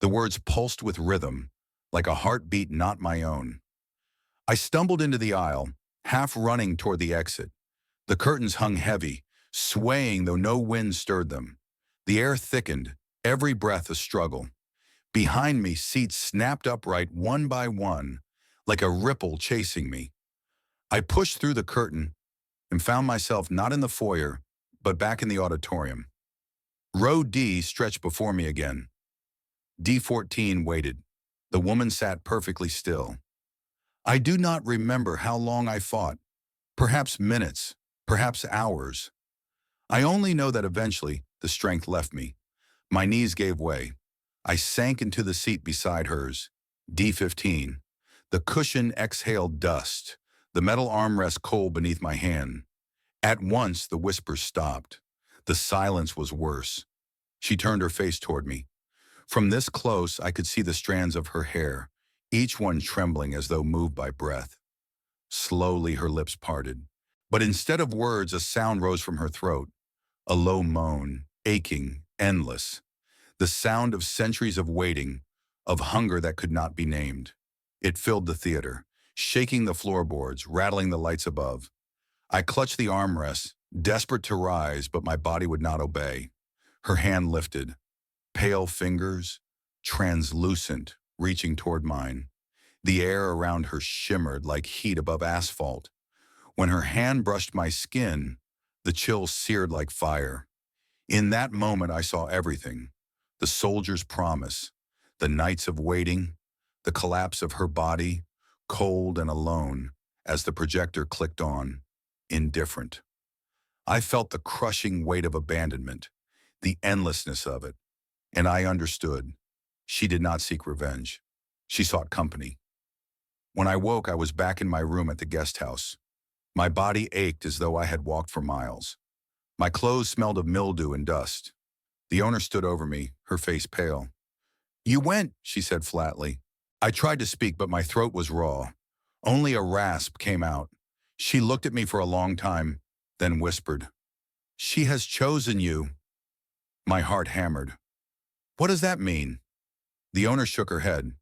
The words pulsed with rhythm, like a heartbeat not my own. I stumbled into the aisle, half running toward the exit. The curtains hung heavy, swaying though no wind stirred them. The air thickened, every breath a struggle. Behind me, seats snapped upright one by one, like a ripple chasing me. I pushed through the curtain and found myself not in the foyer, but back in the auditorium. Row D stretched before me again. D14 waited. The woman sat perfectly still. I do not remember how long I fought. Perhaps minutes, perhaps hours. I only know that eventually the strength left me. My knees gave way. I sank into the seat beside hers. D15. The cushion exhaled dust, the metal armrest cold beneath my hand. At once, the whispers stopped. The silence was worse. She turned her face toward me. From this close, I could see the strands of her hair, each one trembling as though moved by breath. Slowly, her lips parted. But instead of words, a sound rose from her throat. A low moan, aching, endless. The sound of centuries of waiting, of hunger that could not be named. It filled the theater, shaking the floorboards, rattling the lights above. I clutched the armrests, desperate to rise, but my body would not obey. Her hand lifted, pale fingers, translucent, reaching toward mine. The air around her shimmered like heat above asphalt. When her hand brushed my skin, the chill seared like fire. In that moment, I saw everything. The soldier's promise, the nights of waiting, the collapse of her body, cold and alone, as the projector clicked on, indifferent. I felt the crushing weight of abandonment, the endlessness of it, and I understood. She did not seek revenge. She sought company. When I woke, I was back in my room at the guest house. My body ached as though I had walked for miles. My clothes smelled of mildew and dust. The owner stood over me, her face pale. "You went," she said flatly. I tried to speak, but my throat was raw. Only a rasp came out. She looked at me for a long time, then whispered, "She has chosen you." My heart hammered. What does that mean? The owner shook her head.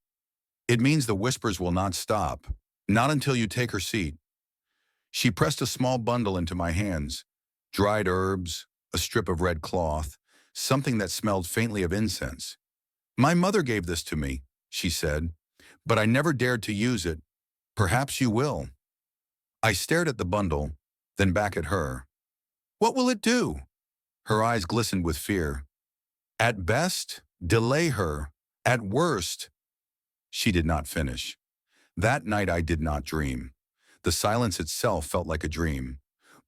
It means the whispers will not stop, not until you take her seat. She pressed a small bundle into my hands, dried herbs, a strip of red cloth, something that smelled faintly of incense. "My mother gave this to me," she said, "but I never dared to use it. Perhaps you will." I stared at the bundle, then back at her. "What will it do?" Her eyes glistened with fear. "At best, delay her. At worst—" She did not finish. That night I did not dream. The silence itself felt like a dream.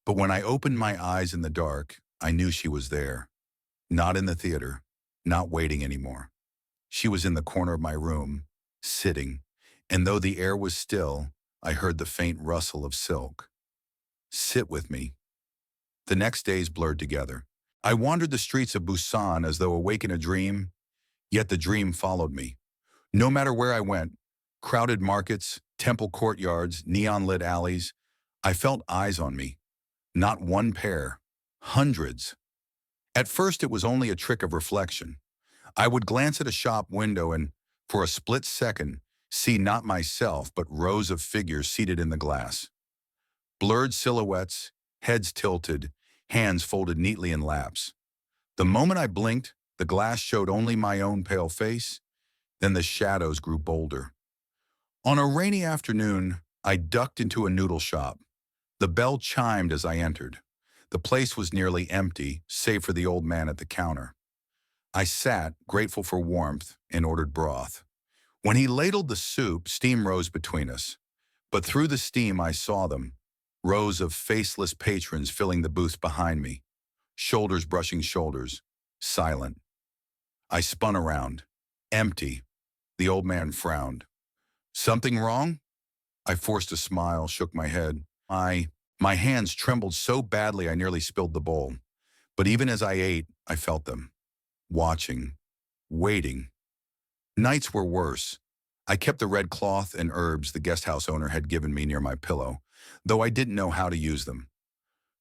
But when I opened my eyes in the dark, I knew she was there. Not in the theater, not waiting anymore. She was in the corner of my room, sitting, and though the air was still, I heard the faint rustle of silk. "Sit with me." The next days blurred together. I wandered the streets of Busan as though awake in a dream, yet the dream followed me. No matter where I went, crowded markets, temple courtyards, neon-lit alleys, I felt eyes on me. Not one pair, hundreds. At first it was only a trick of reflection. I would glance at a shop window and, for a split second, see not myself but rows of figures seated in the glass. Blurred silhouettes, heads tilted, hands folded neatly in laps. The moment I blinked, the glass showed only my own pale face, then the shadows grew bolder. On a rainy afternoon, I ducked into a noodle shop. The bell chimed as I entered. The place was nearly empty, save for the old man at the counter. I sat, grateful for warmth, and ordered broth. When he ladled the soup, steam rose between us. But through the steam I saw them, rows of faceless patrons filling the booths behind me, shoulders brushing shoulders, silent. I spun around. Empty. The old man frowned. "Something wrong?" I forced a smile, shook my head. My hands trembled so badly I nearly spilled the bowl. But even as I ate, I felt them. Watching. Waiting. Nights were worse. I kept the red cloth and herbs the guest house owner had given me near my pillow, though I didn't know how to use them.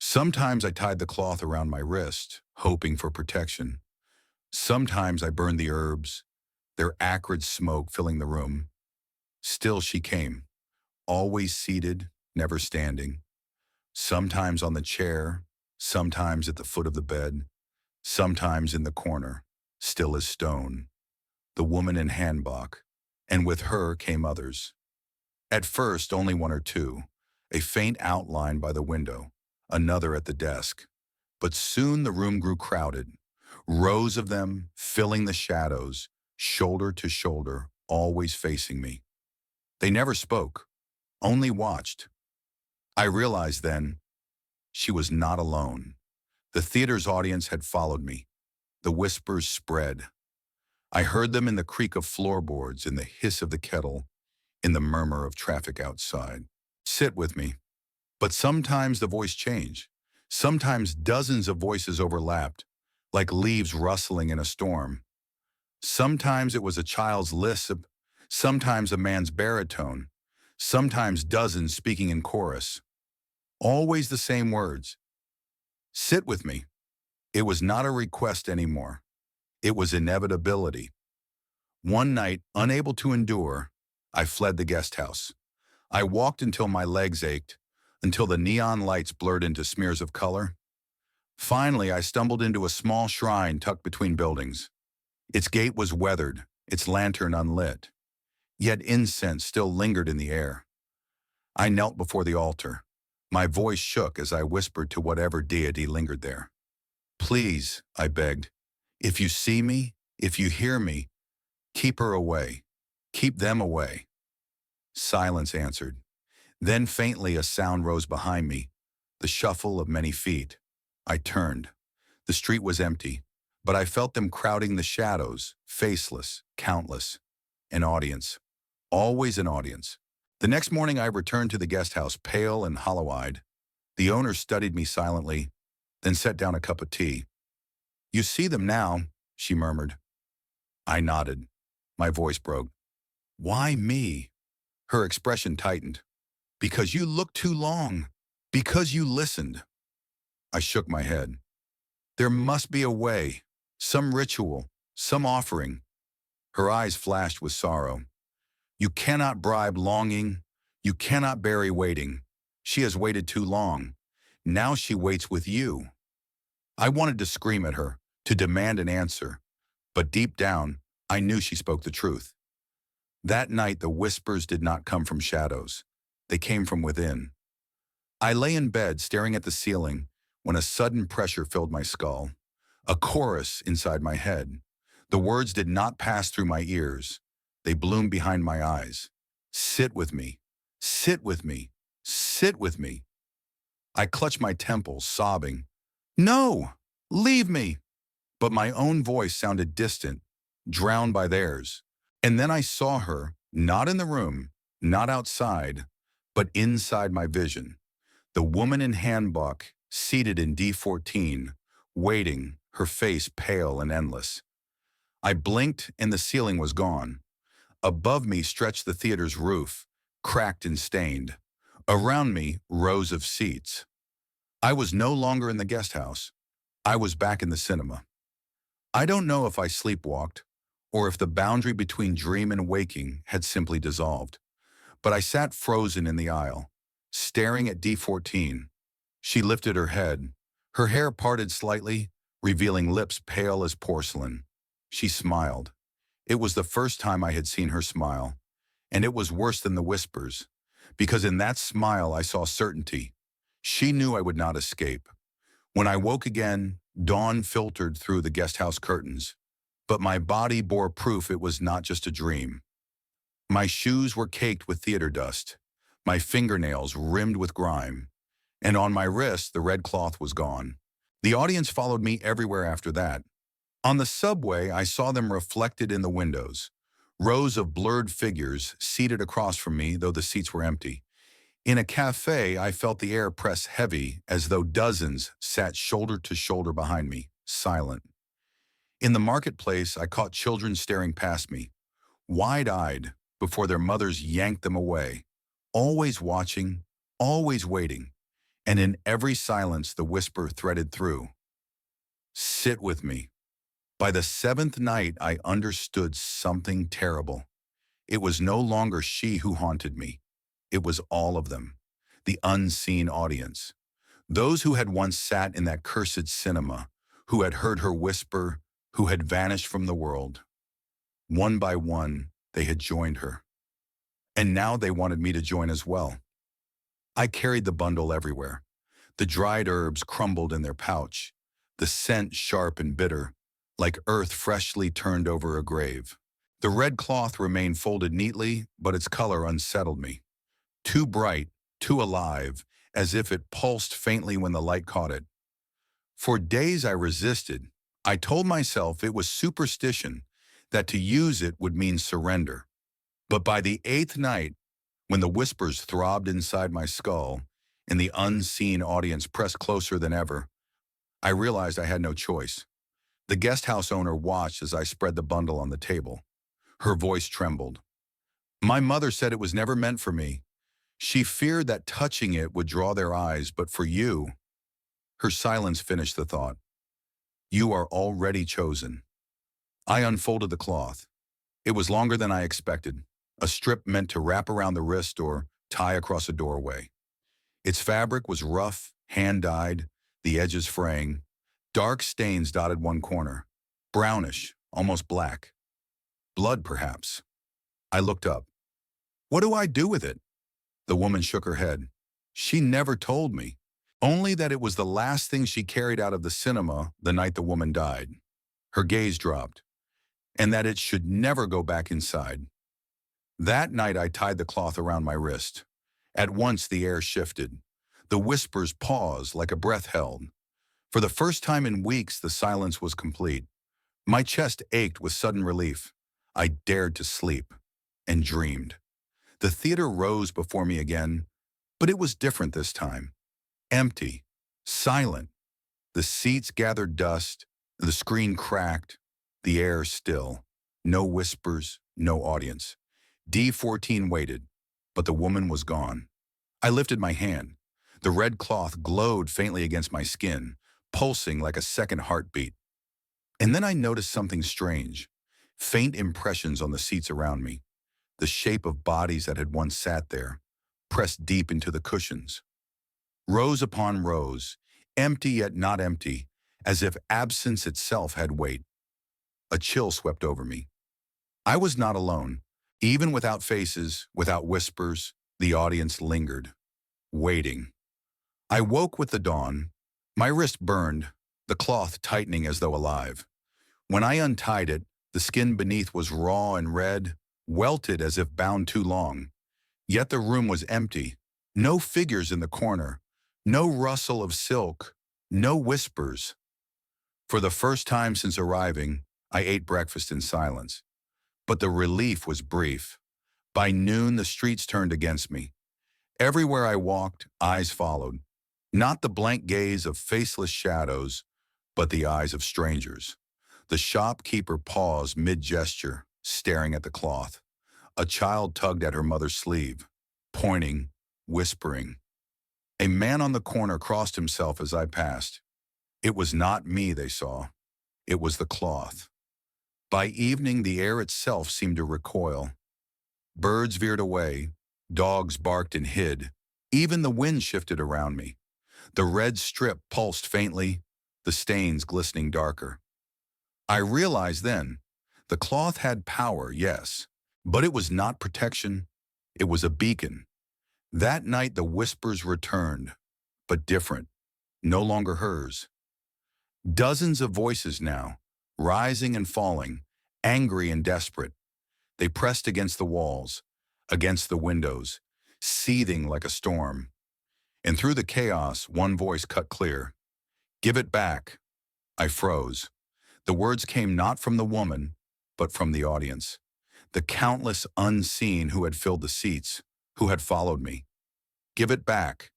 Sometimes I tied the cloth around my wrist, hoping for protection. Sometimes I burned the herbs, their acrid smoke filling the room. Still she came, always seated, never standing. Sometimes on the chair, sometimes at the foot of the bed, sometimes in the corner, still as stone, the woman in hanbok, and with her came others. At first, only one or two, a faint outline by the window, another at the desk. But soon the room grew crowded, rows of them filling the shadows, shoulder to shoulder, always facing me. They never spoke, only watched. I realized then she was not alone. The theater's audience had followed me. The whispers spread. I heard them in the creak of floorboards, in the hiss of the kettle, in the murmur of traffic outside. Sit with me. But sometimes the voice changed. Sometimes dozens of voices overlapped, like leaves rustling in a storm. Sometimes it was a child's lisp, sometimes a man's baritone, sometimes dozens speaking in chorus. Always the same words. Sit with me. It was not a request anymore. It was inevitability. One night, unable to endure, I fled the guest house. I walked until my legs ached, until the neon lights blurred into smears of color. Finally, I stumbled into a small shrine tucked between buildings. Its gate was weathered, its lantern unlit, yet incense still lingered in the air. I knelt before the altar. My voice shook as I whispered to whatever deity lingered there. Please, I begged, if you see me, if you hear me, keep her away. Keep them away. Silence answered. Then faintly a sound rose behind me, the shuffle of many feet. I turned. The street was empty, but I felt them crowding the shadows, faceless, countless. An audience. Always an audience. The next morning I returned to the guest house, pale and hollow-eyed. The owner studied me silently, then set down a cup of tea. You see them now, she murmured. I nodded. My voice broke. Why me? Her expression tightened. Because you looked too long. Because you listened. I shook my head. There must be a way, some ritual, some offering. Her eyes flashed with sorrow. You cannot bribe longing. You cannot bury waiting. She has waited too long. Now she waits with you. I wanted to scream at her, to demand an answer. But deep down, I knew she spoke the truth. That night, the whispers did not come from shadows. They came from within. I lay in bed, staring at the ceiling, when a sudden pressure filled my skull. A chorus inside my head. The words did not pass through my ears. They bloomed behind my eyes. Sit with me. Sit with me. Sit with me. I clutched my temples, sobbing. No! Leave me! But my own voice sounded distant, drowned by theirs. And then I saw her, not in the room, not outside, but inside my vision. The woman in hanbok, seated in D14, waiting, her face pale and endless. I blinked and the ceiling was gone. Above me stretched the theater's roof, cracked and stained. Around me, rows of seats. I was no longer in the guest house. I was back in the cinema. I don't know if I sleepwalked, or if the boundary between dream and waking had simply dissolved. But I sat frozen in the aisle, staring at D14. She lifted her head. Her hair parted slightly, revealing lips pale as porcelain. She smiled. It was the first time I had seen her smile, and it was worse than the whispers, because in that smile I saw certainty. She knew I would not escape. When I woke again, dawn filtered through the guest house curtains, but my body bore proof it was not just a dream. My shoes were caked with theater dust, my fingernails rimmed with grime, and on my wrist the red cloth was gone. The audience followed me everywhere after that. On the subway, I saw them reflected in the windows, rows of blurred figures seated across from me, though the seats were empty. In a cafe, I felt the air press heavy, as though dozens sat shoulder to shoulder behind me, silent. In the marketplace, I caught children staring past me, wide-eyed, before their mothers yanked them away, always watching, always waiting, and in every silence the whisper threaded through. Sit with me. By the seventh night, I understood something terrible. It was no longer she who haunted me. It was all of them, the unseen audience. Those who had once sat in that cursed cinema, who had heard her whisper, who had vanished from the world. One by one, they had joined her. And now they wanted me to join as well. I carried the bundle everywhere. The dried herbs crumbled in their pouch, the scent sharp and bitter, like earth freshly turned over a grave. The red cloth remained folded neatly, but its color unsettled me. Too bright, too alive, as if it pulsed faintly when the light caught it. For days I resisted. I told myself it was superstition, that to use it would mean surrender. But by the eighth night, when the whispers throbbed inside my skull and the unseen audience pressed closer than ever, I realized I had no choice. The guest house owner watched as I spread the bundle on the table. Her voice trembled. My mother said it was never meant for me. She feared that touching it would draw their eyes, but for you, her silence finished the thought. You are already chosen. I unfolded the cloth. It was longer than I expected, a strip meant to wrap around the wrist or tie across a doorway. Its fabric was rough, hand-dyed, the edges fraying. Dark stains dotted one corner, brownish, almost black. Blood, perhaps. I looked up. What do I do with it? The woman shook her head. She never told me, only that it was the last thing she carried out of the cinema the night the woman died. Her gaze dropped, and that it should never go back inside. That night I tied the cloth around my wrist. At once the air shifted. The whispers paused like a breath held. For the first time in weeks, the silence was complete. My chest ached with sudden relief. I dared to sleep and dreamed. The theater rose before me again, but it was different this time. Empty, silent. The seats gathered dust, the screen cracked, the air still. No whispers, no audience. D14 waited, but the woman was gone. I lifted my hand. The red cloth glowed faintly against my skin, pulsing like a second heartbeat. And then I noticed something strange. Faint impressions on the seats around me. The shape of bodies that had once sat there, pressed deep into the cushions. Rows upon rows, empty yet not empty, as if absence itself had weight. A chill swept over me. I was not alone. Even without faces, without whispers, the audience lingered, waiting. I woke with the dawn. My wrist burned, the cloth tightening as though alive. When I untied it, the skin beneath was raw and red, welted as if bound too long. Yet the room was empty. No figures in the corner. No rustle of silk. No whispers. For the first time since arriving, I ate breakfast in silence. But the relief was brief. By noon, the streets turned against me. Everywhere I walked, eyes followed. Not the blank gaze of faceless shadows, but the eyes of strangers. The shopkeeper paused mid-gesture, staring at the cloth. A child tugged at her mother's sleeve, pointing, whispering. A man on the corner crossed himself as I passed. It was not me they saw. It was the cloth. By evening, the air itself seemed to recoil. Birds veered away. Dogs barked and hid. Even the wind shifted around me. The red strip pulsed faintly, the stains glistening darker. I realized then, the cloth had power, yes, but it was not protection. It was a beacon. That night the whispers returned, but different, no longer hers. Dozens of voices now, rising and falling, angry and desperate. They pressed against the walls, against the windows, seething like a storm. And through the chaos, one voice cut clear. Give it back. I froze. The words came not from the woman, but from the audience. The countless unseen who had filled the seats, who had followed me. Give it back.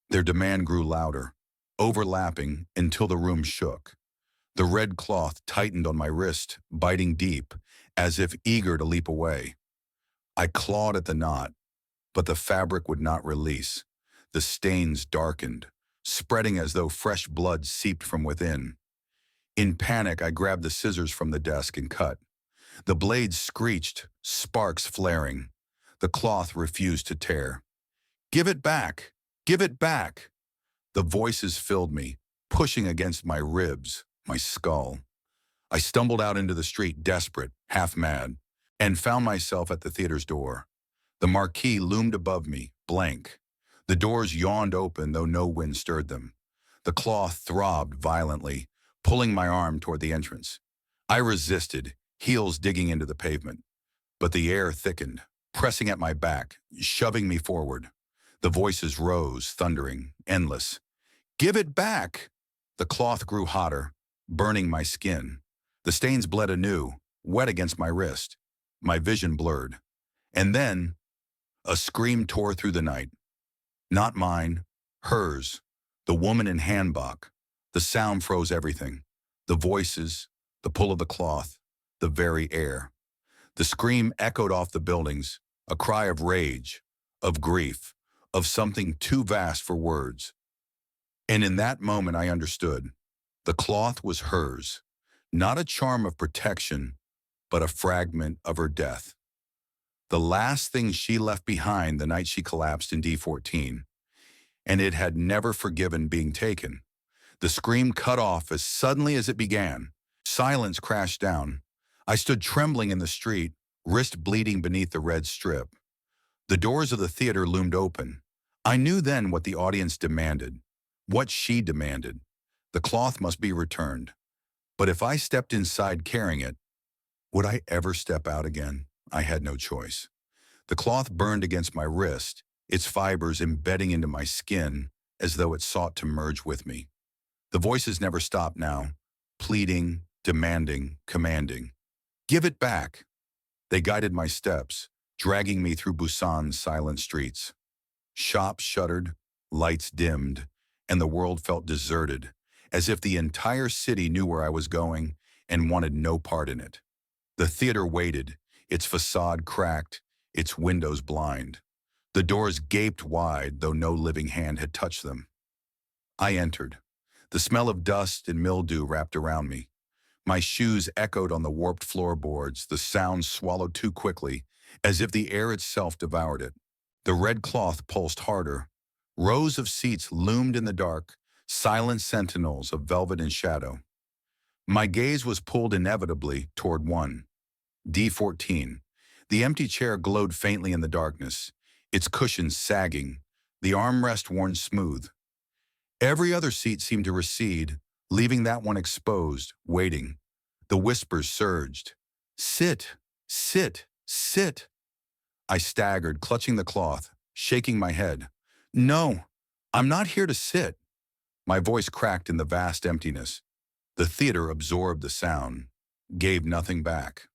Their demand grew louder, overlapping until the room shook. The red cloth tightened on my wrist, biting deep, as if eager to leap away. I clawed at the knot, but the fabric would not release. The stains darkened, spreading as though fresh blood seeped from within. In panic, I grabbed the scissors from the desk and cut. The blades screeched, sparks flaring. The cloth refused to tear. Give it back! Give it back! The voices filled me, pushing against my ribs, my skull. I stumbled out into the street, desperate, half mad, and found myself at the theater's door. The marquee loomed above me, blank. The doors yawned open, though no wind stirred them. The cloth throbbed violently, pulling my arm toward the entrance. I resisted, heels digging into the pavement. But the air thickened, pressing at my back, shoving me forward. The voices rose, thundering, endless. "Give it back!" The cloth grew hotter, burning my skin. The stains bled anew, wet against my wrist. My vision blurred. And then, a scream tore through the night. Not mine, hers, the woman in hanbok. The sound froze everything. The voices, the pull of the cloth, the very air. The scream echoed off the buildings, a cry of rage, of grief, of something too vast for words. And in that moment I understood. The cloth was hers, not a charm of protection, but a fragment of her death. The last thing she left behind the night she collapsed in D14, and it had never forgiven being taken. The scream cut off as suddenly as it began. Silence crashed down. I stood trembling in the street, wrist bleeding beneath the red strip. The doors of the theater loomed open. I knew then what the audience demanded, what she demanded. The cloth must be returned. But if I stepped inside carrying it, would I ever step out again? I had no choice. The cloth burned against my wrist, its fibers embedding into my skin as though it sought to merge with me. The voices never stopped now, pleading, demanding, commanding. "Give it back!" They guided my steps, dragging me through Busan's silent streets. Shops shuttered, lights dimmed, and the world felt deserted, as if the entire city knew where I was going and wanted no part in it. The theater waited, its facade cracked, its windows blind. The doors gaped wide, though no living hand had touched them. I entered. The smell of dust and mildew wrapped around me. My shoes echoed on the warped floorboards, the sound swallowed too quickly, as if the air itself devoured it. The red cloth pulsed harder. Rows of seats loomed in the dark, silent sentinels of velvet and shadow. My gaze was pulled inevitably toward one. D14. The empty chair glowed faintly in the darkness, its cushions sagging, the armrest worn smooth. Every other seat seemed to recede, leaving that one exposed, waiting. The whispers surged. "Sit, sit, sit." I staggered, clutching the cloth, shaking my head. "No, I'm not here to sit." My voice cracked in the vast emptiness. The theater absorbed the sound, gave nothing back.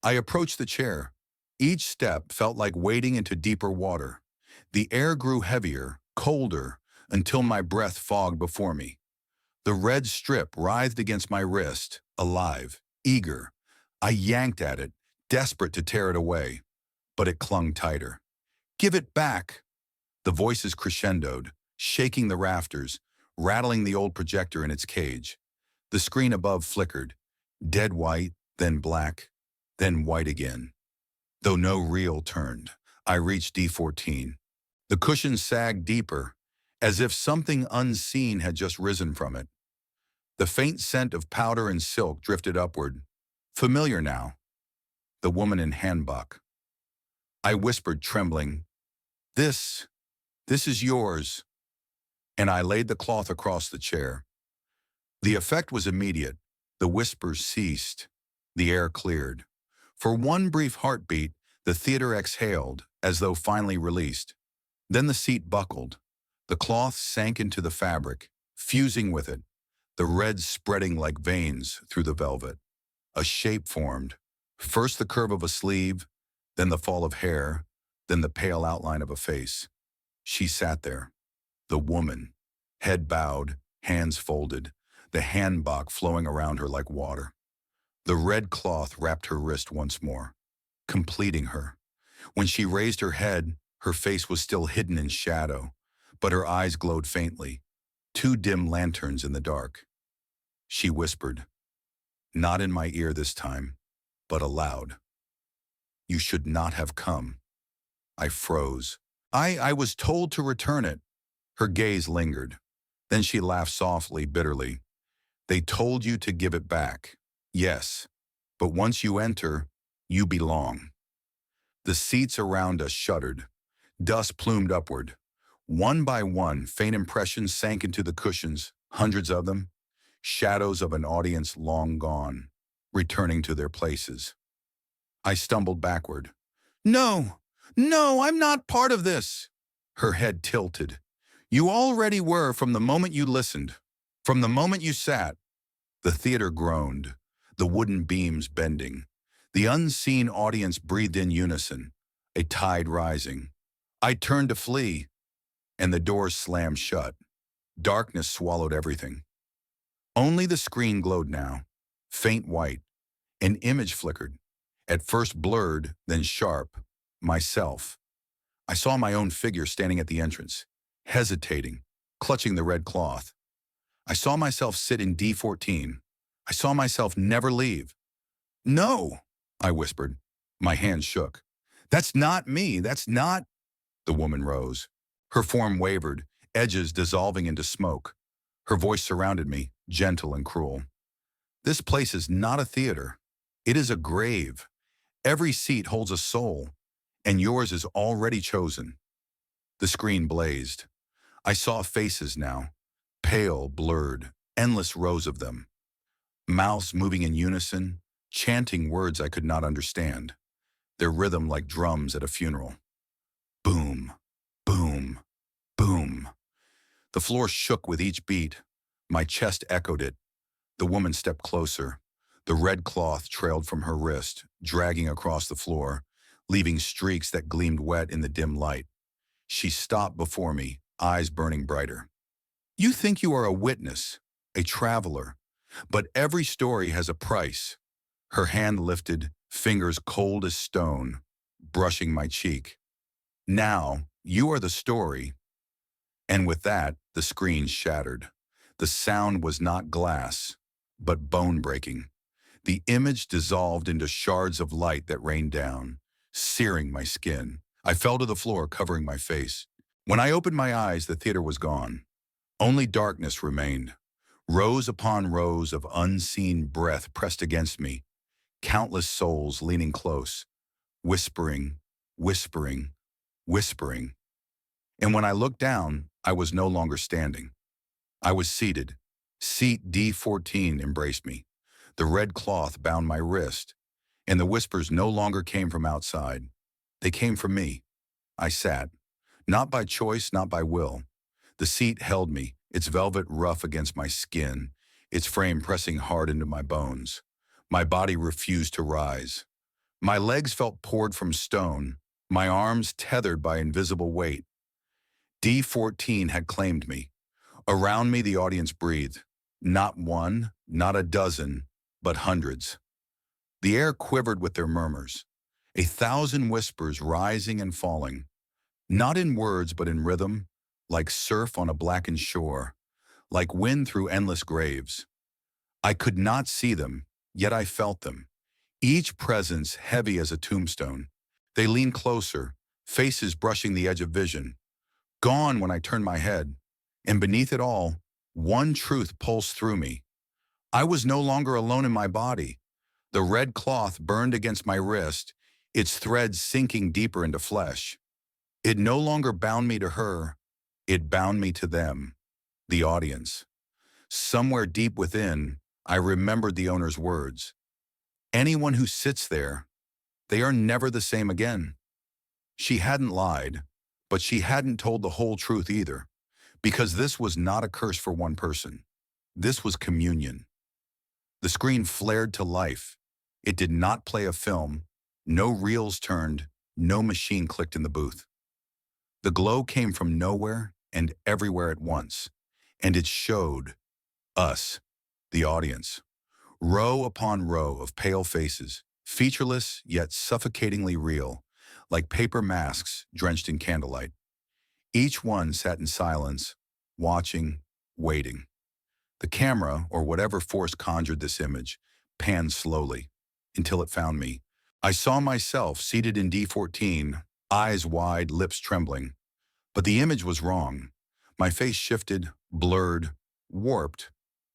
I approached the chair. Each step felt like wading into deeper water. The air grew heavier, colder, until my breath fogged before me. The red strip writhed against my wrist, alive, eager. I yanked at it, desperate to tear it away, but it clung tighter. "Give it back!" The voices crescendoed, shaking the rafters, rattling the old projector in its cage. The screen above flickered, dead white, then black, then white again. Though no reel turned, I reached D14. The cushions sagged deeper, as if something unseen had just risen from it. The faint scent of powder and silk drifted upward. Familiar now. The woman in hanbok. I whispered, trembling, This is yours." And I laid the cloth across the chair. The effect was immediate. The whispers ceased. The air cleared. For one brief heartbeat, the theater exhaled, as though finally released. Then the seat buckled. The cloth sank into the fabric, fusing with it, the red spreading like veins through the velvet. A shape formed, first the curve of a sleeve, then the fall of hair, then the pale outline of a face. She sat there, the woman, head bowed, hands folded, the hanbok flowing around her like water. The red cloth wrapped her wrist once more, completing her. When she raised her head, her face was still hidden in shadow, but her eyes glowed faintly, two dim lanterns in the dark. She whispered, not in my ear this time, but aloud. "You should not have come." I froze. I was told to return it. Her gaze lingered. Then she laughed softly, bitterly. They told you to give it back. Yes, but once you enter, you belong. The seats around us shuddered. Dust plumed upward. One by one, faint impressions sank into the cushions, hundreds of them, shadows of an audience long gone, returning to their places. I stumbled backward. No, no, I'm not part of this. Her head tilted. You already were from the moment you listened, from the moment you sat. The theater groaned, the wooden beams bending. The unseen audience breathed in unison, a tide rising. I turned to flee, and the doors slammed shut. Darkness swallowed everything. Only the screen glowed now, faint white. An image flickered, at first blurred, then sharp. Myself. I saw my own figure standing at the entrance, hesitating, clutching the red cloth. I saw myself sit in D14. I saw myself never leave. No, I whispered. My hands shook. That's not me. That's not... The woman rose. Her form wavered, edges dissolving into smoke. Her voice surrounded me, gentle and cruel. This place is not a theater. It is a grave. Every seat holds a soul, and yours is already chosen. The screen blazed. I saw faces now, pale, blurred, endless rows of them. Mouths moving in unison, chanting words I could not understand, their rhythm like drums at a funeral. Boom, boom, boom. The floor shook with each beat. My chest echoed it. The woman stepped closer. The red cloth trailed from her wrist, dragging across the floor, leaving streaks that gleamed wet in the dim light. She stopped before me, eyes burning brighter. You think you are a witness, a traveler, but every story has a price. Her hand lifted, fingers cold as stone, brushing my cheek. Now, you are the story. And with that, the screen shattered. The sound was not glass, but bone-breaking. The image dissolved into shards of light that rained down, searing my skin. I fell to the floor, covering my face. When I opened my eyes, the theater was gone. Only darkness remained. Rows upon rows of unseen breath pressed against me, countless souls leaning close, whispering, whispering, whispering. And when I looked down, I was no longer standing. I was seated. Seat D14 embraced me. The red cloth bound my wrist, and the whispers no longer came from outside. They came from me. I sat, not by choice, not by will. The seat held me, its velvet rough against my skin, its frame pressing hard into my bones. My body refused to rise. My legs felt poured from stone, my arms tethered by invisible weight. D14 had claimed me. Around me, the audience breathed. Not one, not a dozen, but hundreds. The air quivered with their murmurs, 1,000 whispers rising and falling, not in words but in rhythm, like surf on a blackened shore, like wind through endless graves. I could not see them, yet I felt them, each presence heavy as a tombstone. They leaned closer, faces brushing the edge of vision. Gone when I turned my head, and beneath it all, one truth pulsed through me. I was no longer alone in my body. The red cloth burned against my wrist, its threads sinking deeper into flesh. It no longer bound me to her, it bound me to them, the audience. Somewhere deep within, I remembered the owner's words. Anyone who sits there, they are never the same again. She hadn't lied, but she hadn't told the whole truth either, because this was not a curse for one person. This was communion. The screen flared to life. It did not play a film. No reels turned, no machine clicked in the booth. The glow came from nowhere and everywhere at once, and it showed us, the audience. Row upon row of pale faces, featureless yet suffocatingly real, like paper masks drenched in candlelight. Each one sat in silence, watching, waiting. The camera, or whatever force conjured this image, panned slowly, until it found me. I saw myself seated in D14, eyes wide, lips trembling. But the image was wrong. My face shifted, blurred, warped,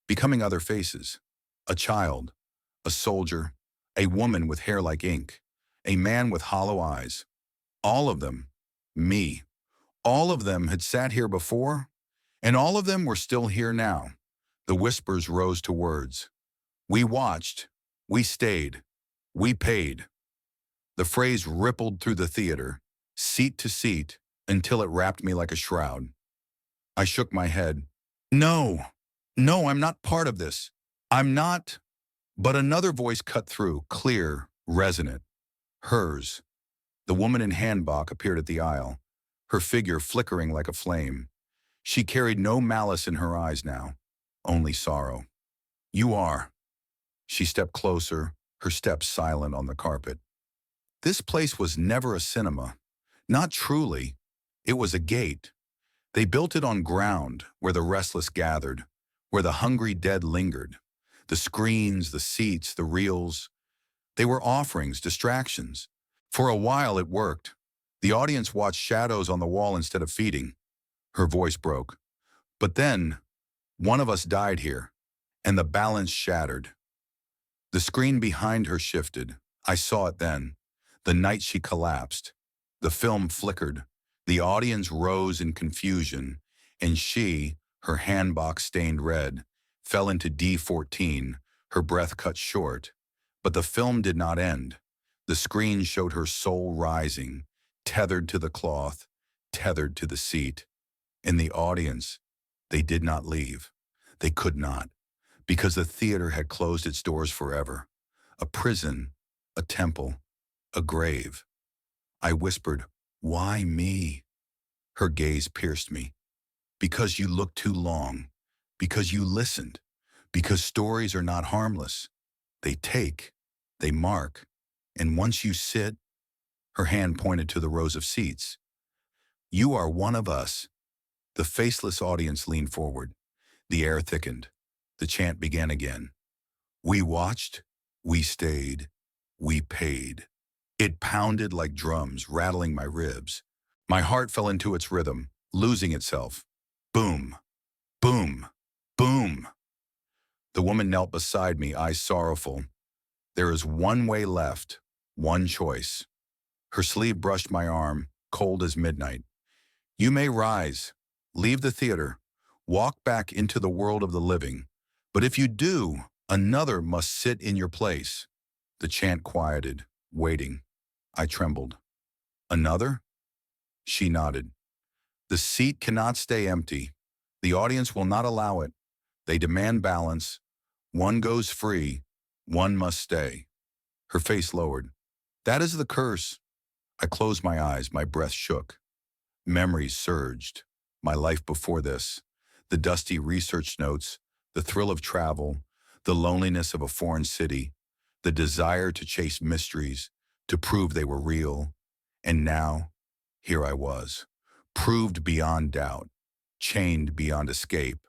becoming other faces. A child, a soldier, a woman with hair like ink, a man with hollow eyes. All of them, me. All of them had sat here before, and all of them were still here now. The whispers rose to words. We watched. We stayed. We paid. The phrase rippled through the theater, seat to seat, until it wrapped me like a shroud. I shook my head. No, no, I'm not part of this. I'm not. But another voice cut through, clear, resonant. Hers. The woman in hanbok appeared at the aisle, her figure flickering like a flame. She carried no malice in her eyes now, only sorrow. You are. She stepped closer, her steps silent on the carpet. This place was never a cinema. Not truly. It was a gate. They built it on ground where the restless gathered, where the hungry dead lingered. The screens, the seats, the reels, they were offerings, distractions. For a while it worked. The audience watched shadows on the wall instead of feeding. Her voice broke. But then, one of us died here, and the balance shattered. The screen behind her shifted. I saw it then. The night she collapsed. The film flickered. The audience rose in confusion, and she, her handbox stained red, fell into D14, her breath cut short. But the film did not end. The screen showed her soul rising, tethered to the cloth, tethered to the seat. In the audience, they did not leave. They could not, because the theater had closed its doors forever. A prison, a temple, a grave. I whispered, "Why me?" Her gaze pierced me. Because you looked too long. Because you listened. Because stories are not harmless. They take. They mark. And once you sit, her hand pointed to the rows of seats. You are one of us. The faceless audience leaned forward. The air thickened. The chant began again. We watched. We stayed. We paid. It pounded like drums, rattling my ribs. My heart fell into its rhythm, losing itself. Boom. Boom. Boom. The woman knelt beside me, eyes sorrowful. There is one way left, one choice. Her sleeve brushed my arm, cold as midnight. You may rise, leave the theater, walk back into the world of the living. But if you do, another must sit in your place. The chant quieted, waiting. I trembled. Another? She nodded. The seat cannot stay empty. The audience will not allow it. They demand balance. One goes free. One must stay. Her face lowered. That is the curse. I closed my eyes. My breath shook. Memories surged. My life before this. The dusty research notes. The thrill of travel. The loneliness of a foreign city. The desire to chase mysteries. To prove they were real. And now, here I was. Proved beyond doubt. Chained beyond escape.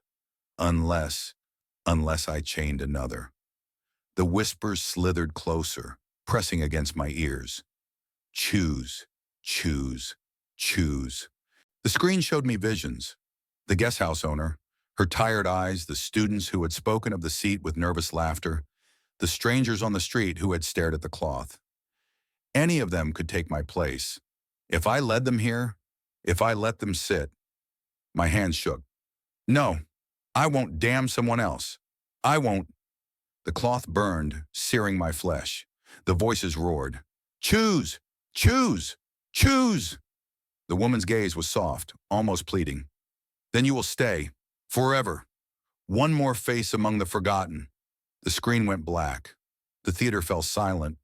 Unless I chained another. The whispers slithered closer, pressing against my ears. Choose, choose, choose. The screen showed me visions. The guest house owner, her tired eyes, the students who had spoken of the seat with nervous laughter, the strangers on the street who had stared at the cloth. Any of them could take my place. If I led them here, if I let them sit. My hands shook. No, I won't damn someone else. I won't. The cloth burned, searing my flesh. The voices roared. Choose! Choose! Choose! The woman's gaze was soft, almost pleading. Then you will stay. Forever. One more face among the forgotten. The screen went black. The theater fell silent,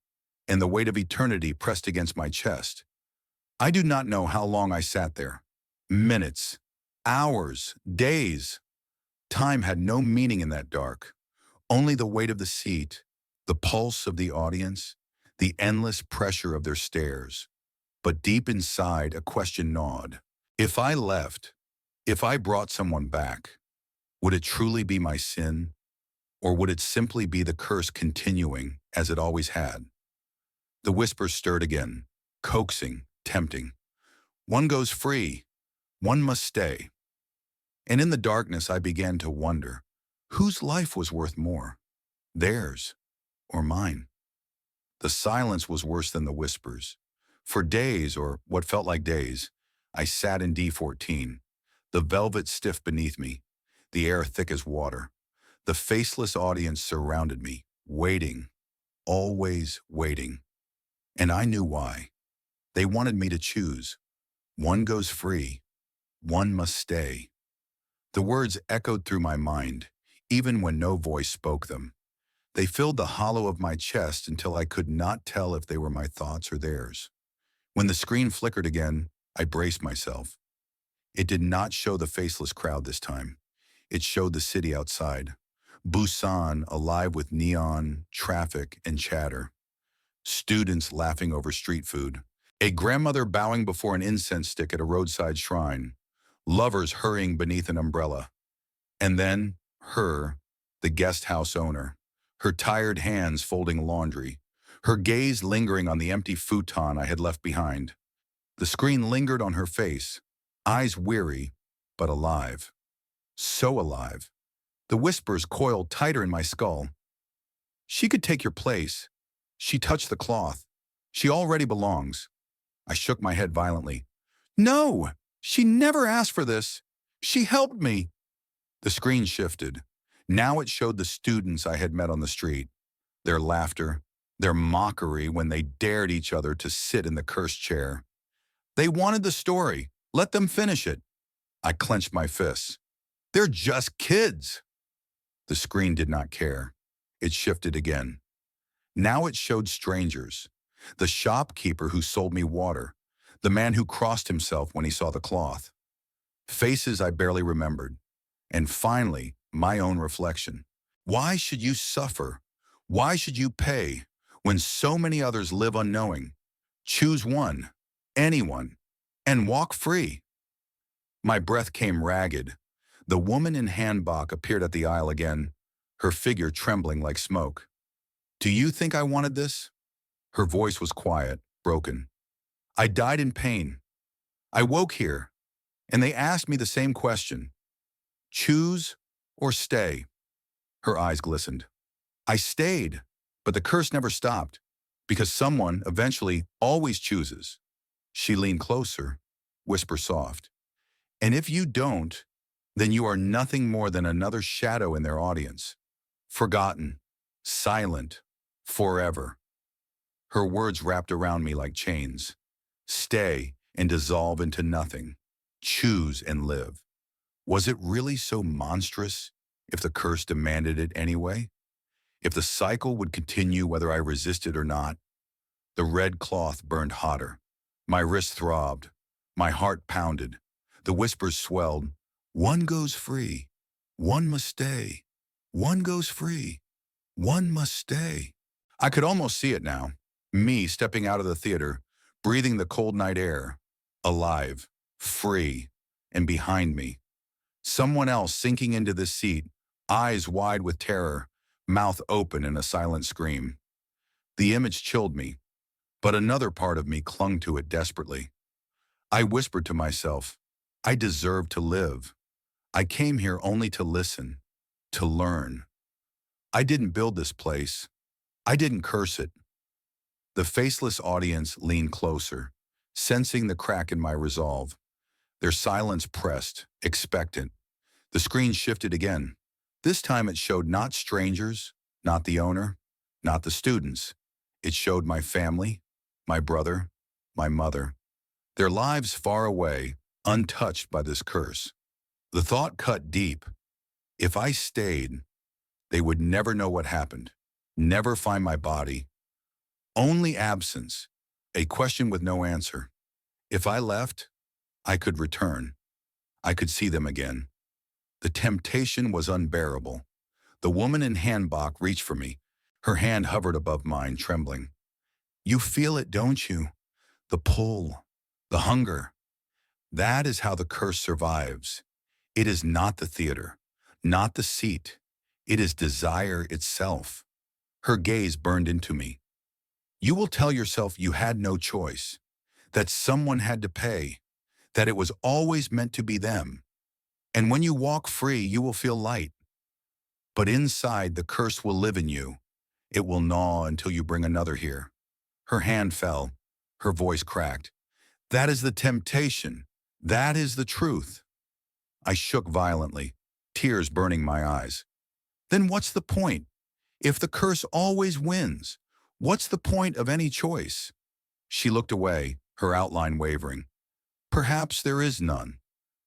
and the weight of eternity pressed against my chest. I do not know how long I sat there. Minutes. Hours. Days. Time had no meaning in that dark. Only the weight of the seat, the pulse of the audience, the endless pressure of their stares. But deep inside, a question gnawed. If I left, if I brought someone back, would it truly be my sin? Or would it simply be the curse continuing as it always had? The whispers stirred again, coaxing, tempting. One goes free. One must stay. And in the darkness, I began to wonder, whose life was worth more, theirs or mine? The silence was worse than the whispers. For days, or what felt like days, I sat in D14, the velvet stiff beneath me, the air thick as water. The faceless audience surrounded me, waiting, always waiting. And I knew why. They wanted me to choose. One goes free, one must stay. The words echoed through my mind, even when no voice spoke them. They filled the hollow of my chest until I could not tell if they were my thoughts or theirs. When the screen flickered again, I braced myself. It did not show the faceless crowd this time. It showed the city outside. Busan alive with neon, traffic, and chatter. Students laughing over street food. A grandmother bowing before an incense stick at a roadside shrine. Lovers hurrying beneath an umbrella. And then, her, the guest house owner. Her tired hands folding laundry. Her gaze lingering on the empty futon I had left behind. The screen lingered on her face, eyes weary, but alive. So alive. The whispers coiled tighter in my skull. She could take your place. She touched the cloth. She already belongs. I shook my head violently. No! She never asked for this. She helped me. The screen shifted. Now it showed the students I had met on the street. Their laughter, their mockery when they dared each other to sit in the cursed chair. They wanted the story. Let them finish it. I clenched my fists. They're just kids. The screen did not care. It shifted again. Now it showed strangers. The shopkeeper who sold me water. The man who crossed himself when he saw the cloth. Faces I barely remembered. And finally, my own reflection. Why should you suffer? Why should you pay when so many others live unknowing? Choose one, anyone, and walk free. My breath came ragged. The woman in hanbok appeared at the aisle again, her figure trembling like smoke. Do you think I wanted this? Her voice was quiet, broken. I died in pain. I woke here, and they asked me the same question. Choose or stay? Her eyes glistened. I stayed, but the curse never stopped, because someone eventually always chooses. She leaned closer, whisper soft. And if you don't, then you are nothing more than another shadow in their audience. Forgotten, silent, forever. Her words wrapped around me like chains. Stay and dissolve into nothing. Choose and live. Was it really so monstrous if the curse demanded it anyway? If the cycle would continue whether I resisted or not? The red cloth burned hotter. My wrist throbbed. My heart pounded. The whispers swelled. One goes free. One must stay. One goes free. One must stay. I could almost see it now. Me stepping out of the theater, breathing the cold night air. Alive, free, and behind me. Someone else sinking into this seat, eyes wide with terror, mouth open in a silent scream. The image chilled me, but another part of me clung to it desperately. I whispered to myself, I deserve to live. I came here only to listen, to learn. I didn't build this place. I didn't curse it. The faceless audience leaned closer, sensing the crack in my resolve. Their silence pressed, expectant. The screen shifted again. This time it showed not strangers, not the owner, not the students. It showed my family, my brother, my mother. Their lives far away, untouched by this curse. The thought cut deep. If I stayed, they would never know what happened, never find my body. Only absence, a question with no answer. If I left, I could return. I could see them again. The temptation was unbearable. The woman in hanbok reached for me. Her hand hovered above mine, trembling. You feel it, don't you? The pull, the hunger. That is how the curse survives. It is not the theater, not the seat. It is desire itself. Her gaze burned into me. You will tell yourself you had no choice, that someone had to pay, that it was always meant to be them. And when you walk free, you will feel light. But inside, the curse will live in you. It will gnaw until you bring another here. Her hand fell. Her voice cracked. That is the temptation. That is the truth. I shook violently, tears burning my eyes. Then what's the point? If the curse always wins, what's the point of any choice? She looked away, her outline wavering. Perhaps there is none.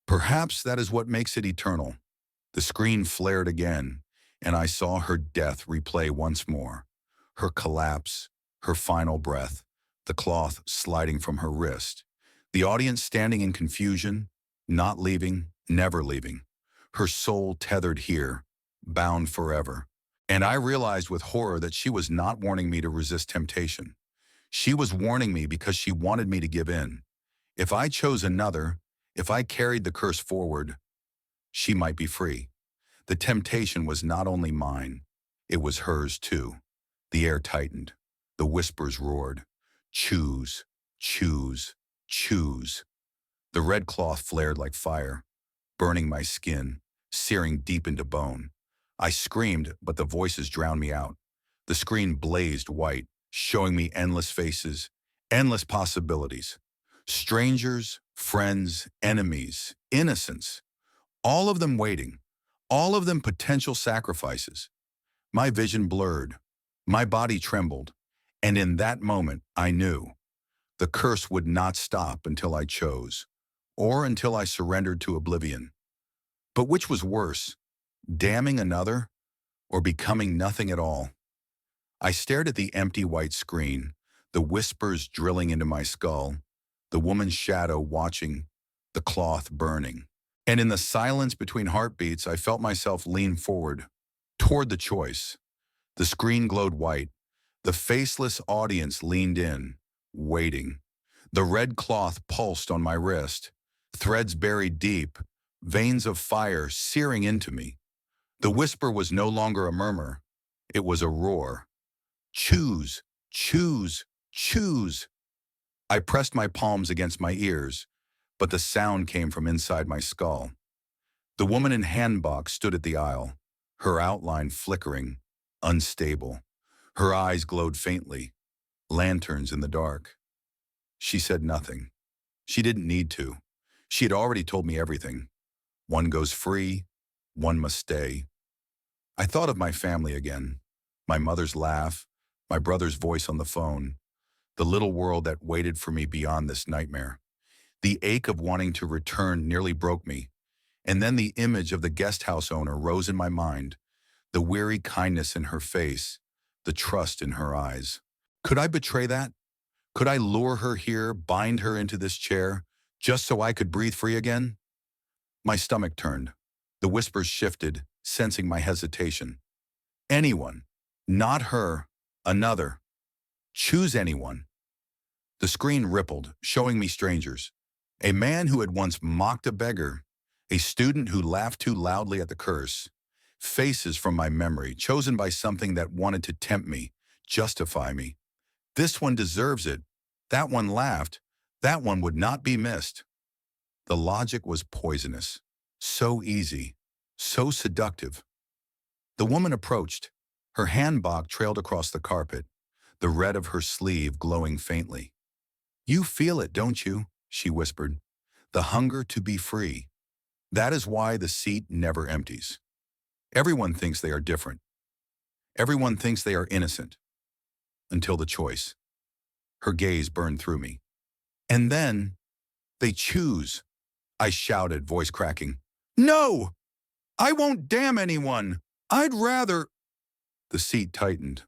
Perhaps that is what makes it eternal. The screen flared again, and I saw her death replay once more. Her collapse, her final breath, the cloth sliding from her wrist. The audience standing in confusion, not leaving, never leaving. Her soul tethered here, bound forever. And I realized with horror that she was not warning me to resist temptation. She was warning me because she wanted me to give in. If I chose another, if I carried the curse forward, she might be free. The temptation was not only mine, it was hers too. The air tightened. The whispers roared. Choose, choose, choose. The red cloth flared like fire, burning my skin, searing deep into bone. I screamed, but the voices drowned me out. The screen blazed white, showing me endless faces, endless possibilities. Strangers, friends, enemies, innocents, all of them waiting, all of them potential sacrifices. My vision blurred, my body trembled, and in that moment I knew the curse would not stop until I chose, or until I surrendered to oblivion. But which was worse, damning another, or becoming nothing at all? I stared at the empty white screen, the whispers drilling into my skull, the woman's shadow watching, the cloth burning. And in the silence between heartbeats, I felt myself lean forward, toward the choice. The screen glowed white. The faceless audience leaned in, waiting. The red cloth pulsed on my wrist, threads buried deep, veins of fire searing into me. The whisper was no longer a murmur. It was a roar. Choose, choose, choose. I pressed my palms against my ears, but the sound came from inside my skull. The woman in hanbok stood at the aisle, her outline flickering, unstable. Her eyes glowed faintly, lanterns in the dark. She said nothing. She didn't need to. She had already told me everything. One goes free, one must stay. I thought of my family again, my mother's laugh, my brother's voice on the phone, the little world that waited for me beyond this nightmare. The ache of wanting to return nearly broke me, and then the image of the guest house owner rose in my mind, the weary kindness in her face, the trust in her eyes. Could I betray that? Could I lure her here, bind her into this chair, just so I could breathe free again? My stomach turned. The whispers shifted, sensing my hesitation. Anyone, not her, another. Choose anyone. The screen rippled, showing me strangers. A man who had once mocked a beggar, a student who laughed too loudly at the curse. Faces from my memory, chosen by something that wanted to tempt me, justify me. This one deserves it. That one laughed. That one would not be missed. The logic was poisonous. So easy. So seductive. The woman approached. Her hanbok trailed across the carpet, the red of her sleeve glowing faintly. You feel it, don't you? She whispered. The hunger to be free. That is why the seat never empties. Everyone thinks they are different. Everyone thinks they are innocent. Until the choice. Her gaze burned through me. And then, they choose. I shouted, voice cracking. No! I won't damn anyone! I'd rather... The seat tightened.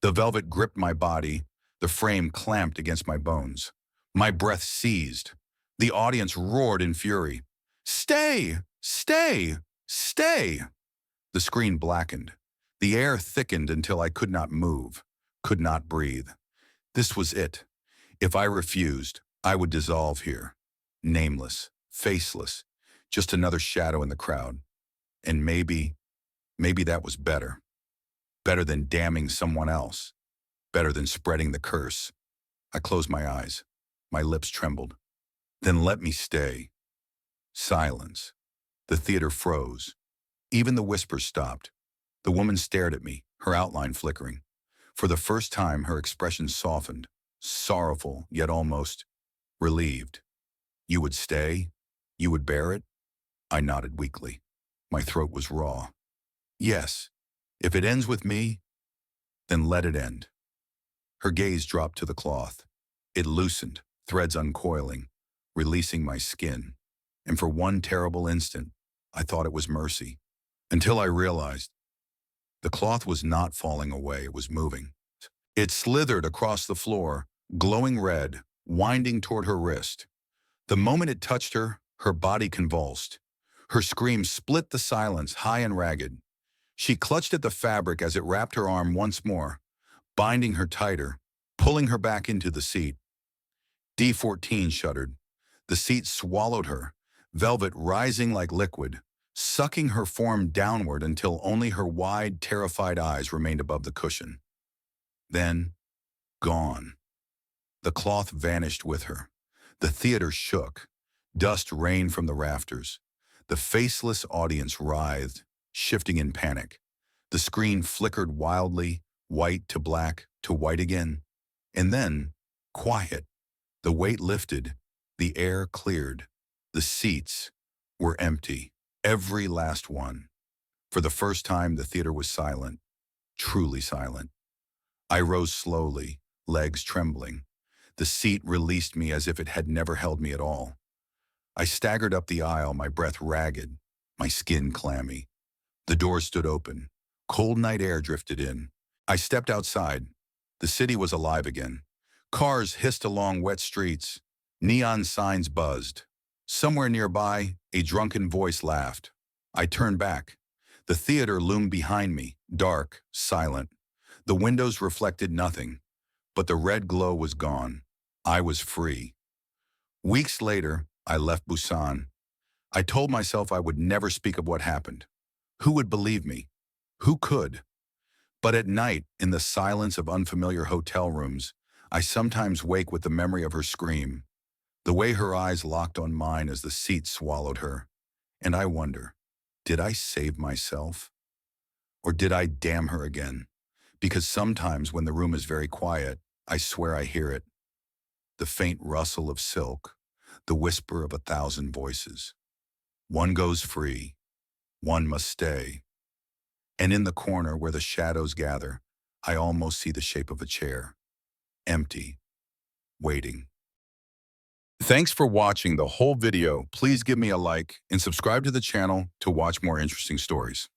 The velvet gripped my body. The frame clamped against my bones. My breath seized. The audience roared in fury. Stay! Stay! Stay! The screen blackened. The air thickened until I could not move, could not breathe. This was it. If I refused, I would dissolve here. Nameless, faceless, just another shadow in the crowd. And maybe that was better. Better than damning someone else. Better than spreading the curse. I closed my eyes. My lips trembled. Then let me stay. Silence. The theater froze. Even the whispers stopped. The woman stared at me, her outline flickering. For the first time, her expression softened, sorrowful, yet almost relieved. You would stay? You would bear it? I nodded weakly. My throat was raw. Yes. If it ends with me, then let it end. Her gaze dropped to the cloth. It loosened, threads uncoiling, releasing my skin. And for one terrible instant, I thought it was mercy. Until I realized the cloth was not falling away, it was moving. It slithered across the floor, glowing red, winding toward her wrist. The moment it touched her, her body convulsed. Her scream split the silence, high and ragged. She clutched at the fabric as it wrapped her arm once more, binding her tighter, pulling her back into the seat. D14 shuddered. The seat swallowed her, velvet rising like liquid, sucking her form downward until only her wide, terrified eyes remained above the cushion. Then, gone. The cloth vanished with her. The theater shook. Dust rained from the rafters. The faceless audience writhed, shifting in panic. The screen flickered wildly, white to black to white again. And then, quiet. The weight lifted. The air cleared. The seats were empty. Every last one. For the first time, the theater was silent. Truly silent. I rose slowly, legs trembling. The seat released me as if it had never held me at all. I staggered up the aisle, my breath ragged, my skin clammy. The door stood open. Cold night air drifted in. I stepped outside. The city was alive again. Cars hissed along wet streets. Neon signs buzzed. Somewhere nearby, a drunken voice laughed. I turned back. The theater loomed behind me, dark, silent. The windows reflected nothing, but the red glow was gone. I was free. Weeks later, I left Busan. I told myself I would never speak of what happened. Who would believe me? Who could? But at night, in the silence of unfamiliar hotel rooms, I sometimes wake with the memory of her scream, the way her eyes locked on mine as the seat swallowed her. And I wonder, did I save myself? Or did I damn her again? Because sometimes when the room is very quiet, I swear I hear it. The faint rustle of silk, the whisper of 1,000 voices. One goes free, one must stay. And in the corner where the shadows gather, I almost see the shape of a chair, empty, waiting. Thanks for watching the whole video. Please give me a like and subscribe to the channel to watch more interesting stories.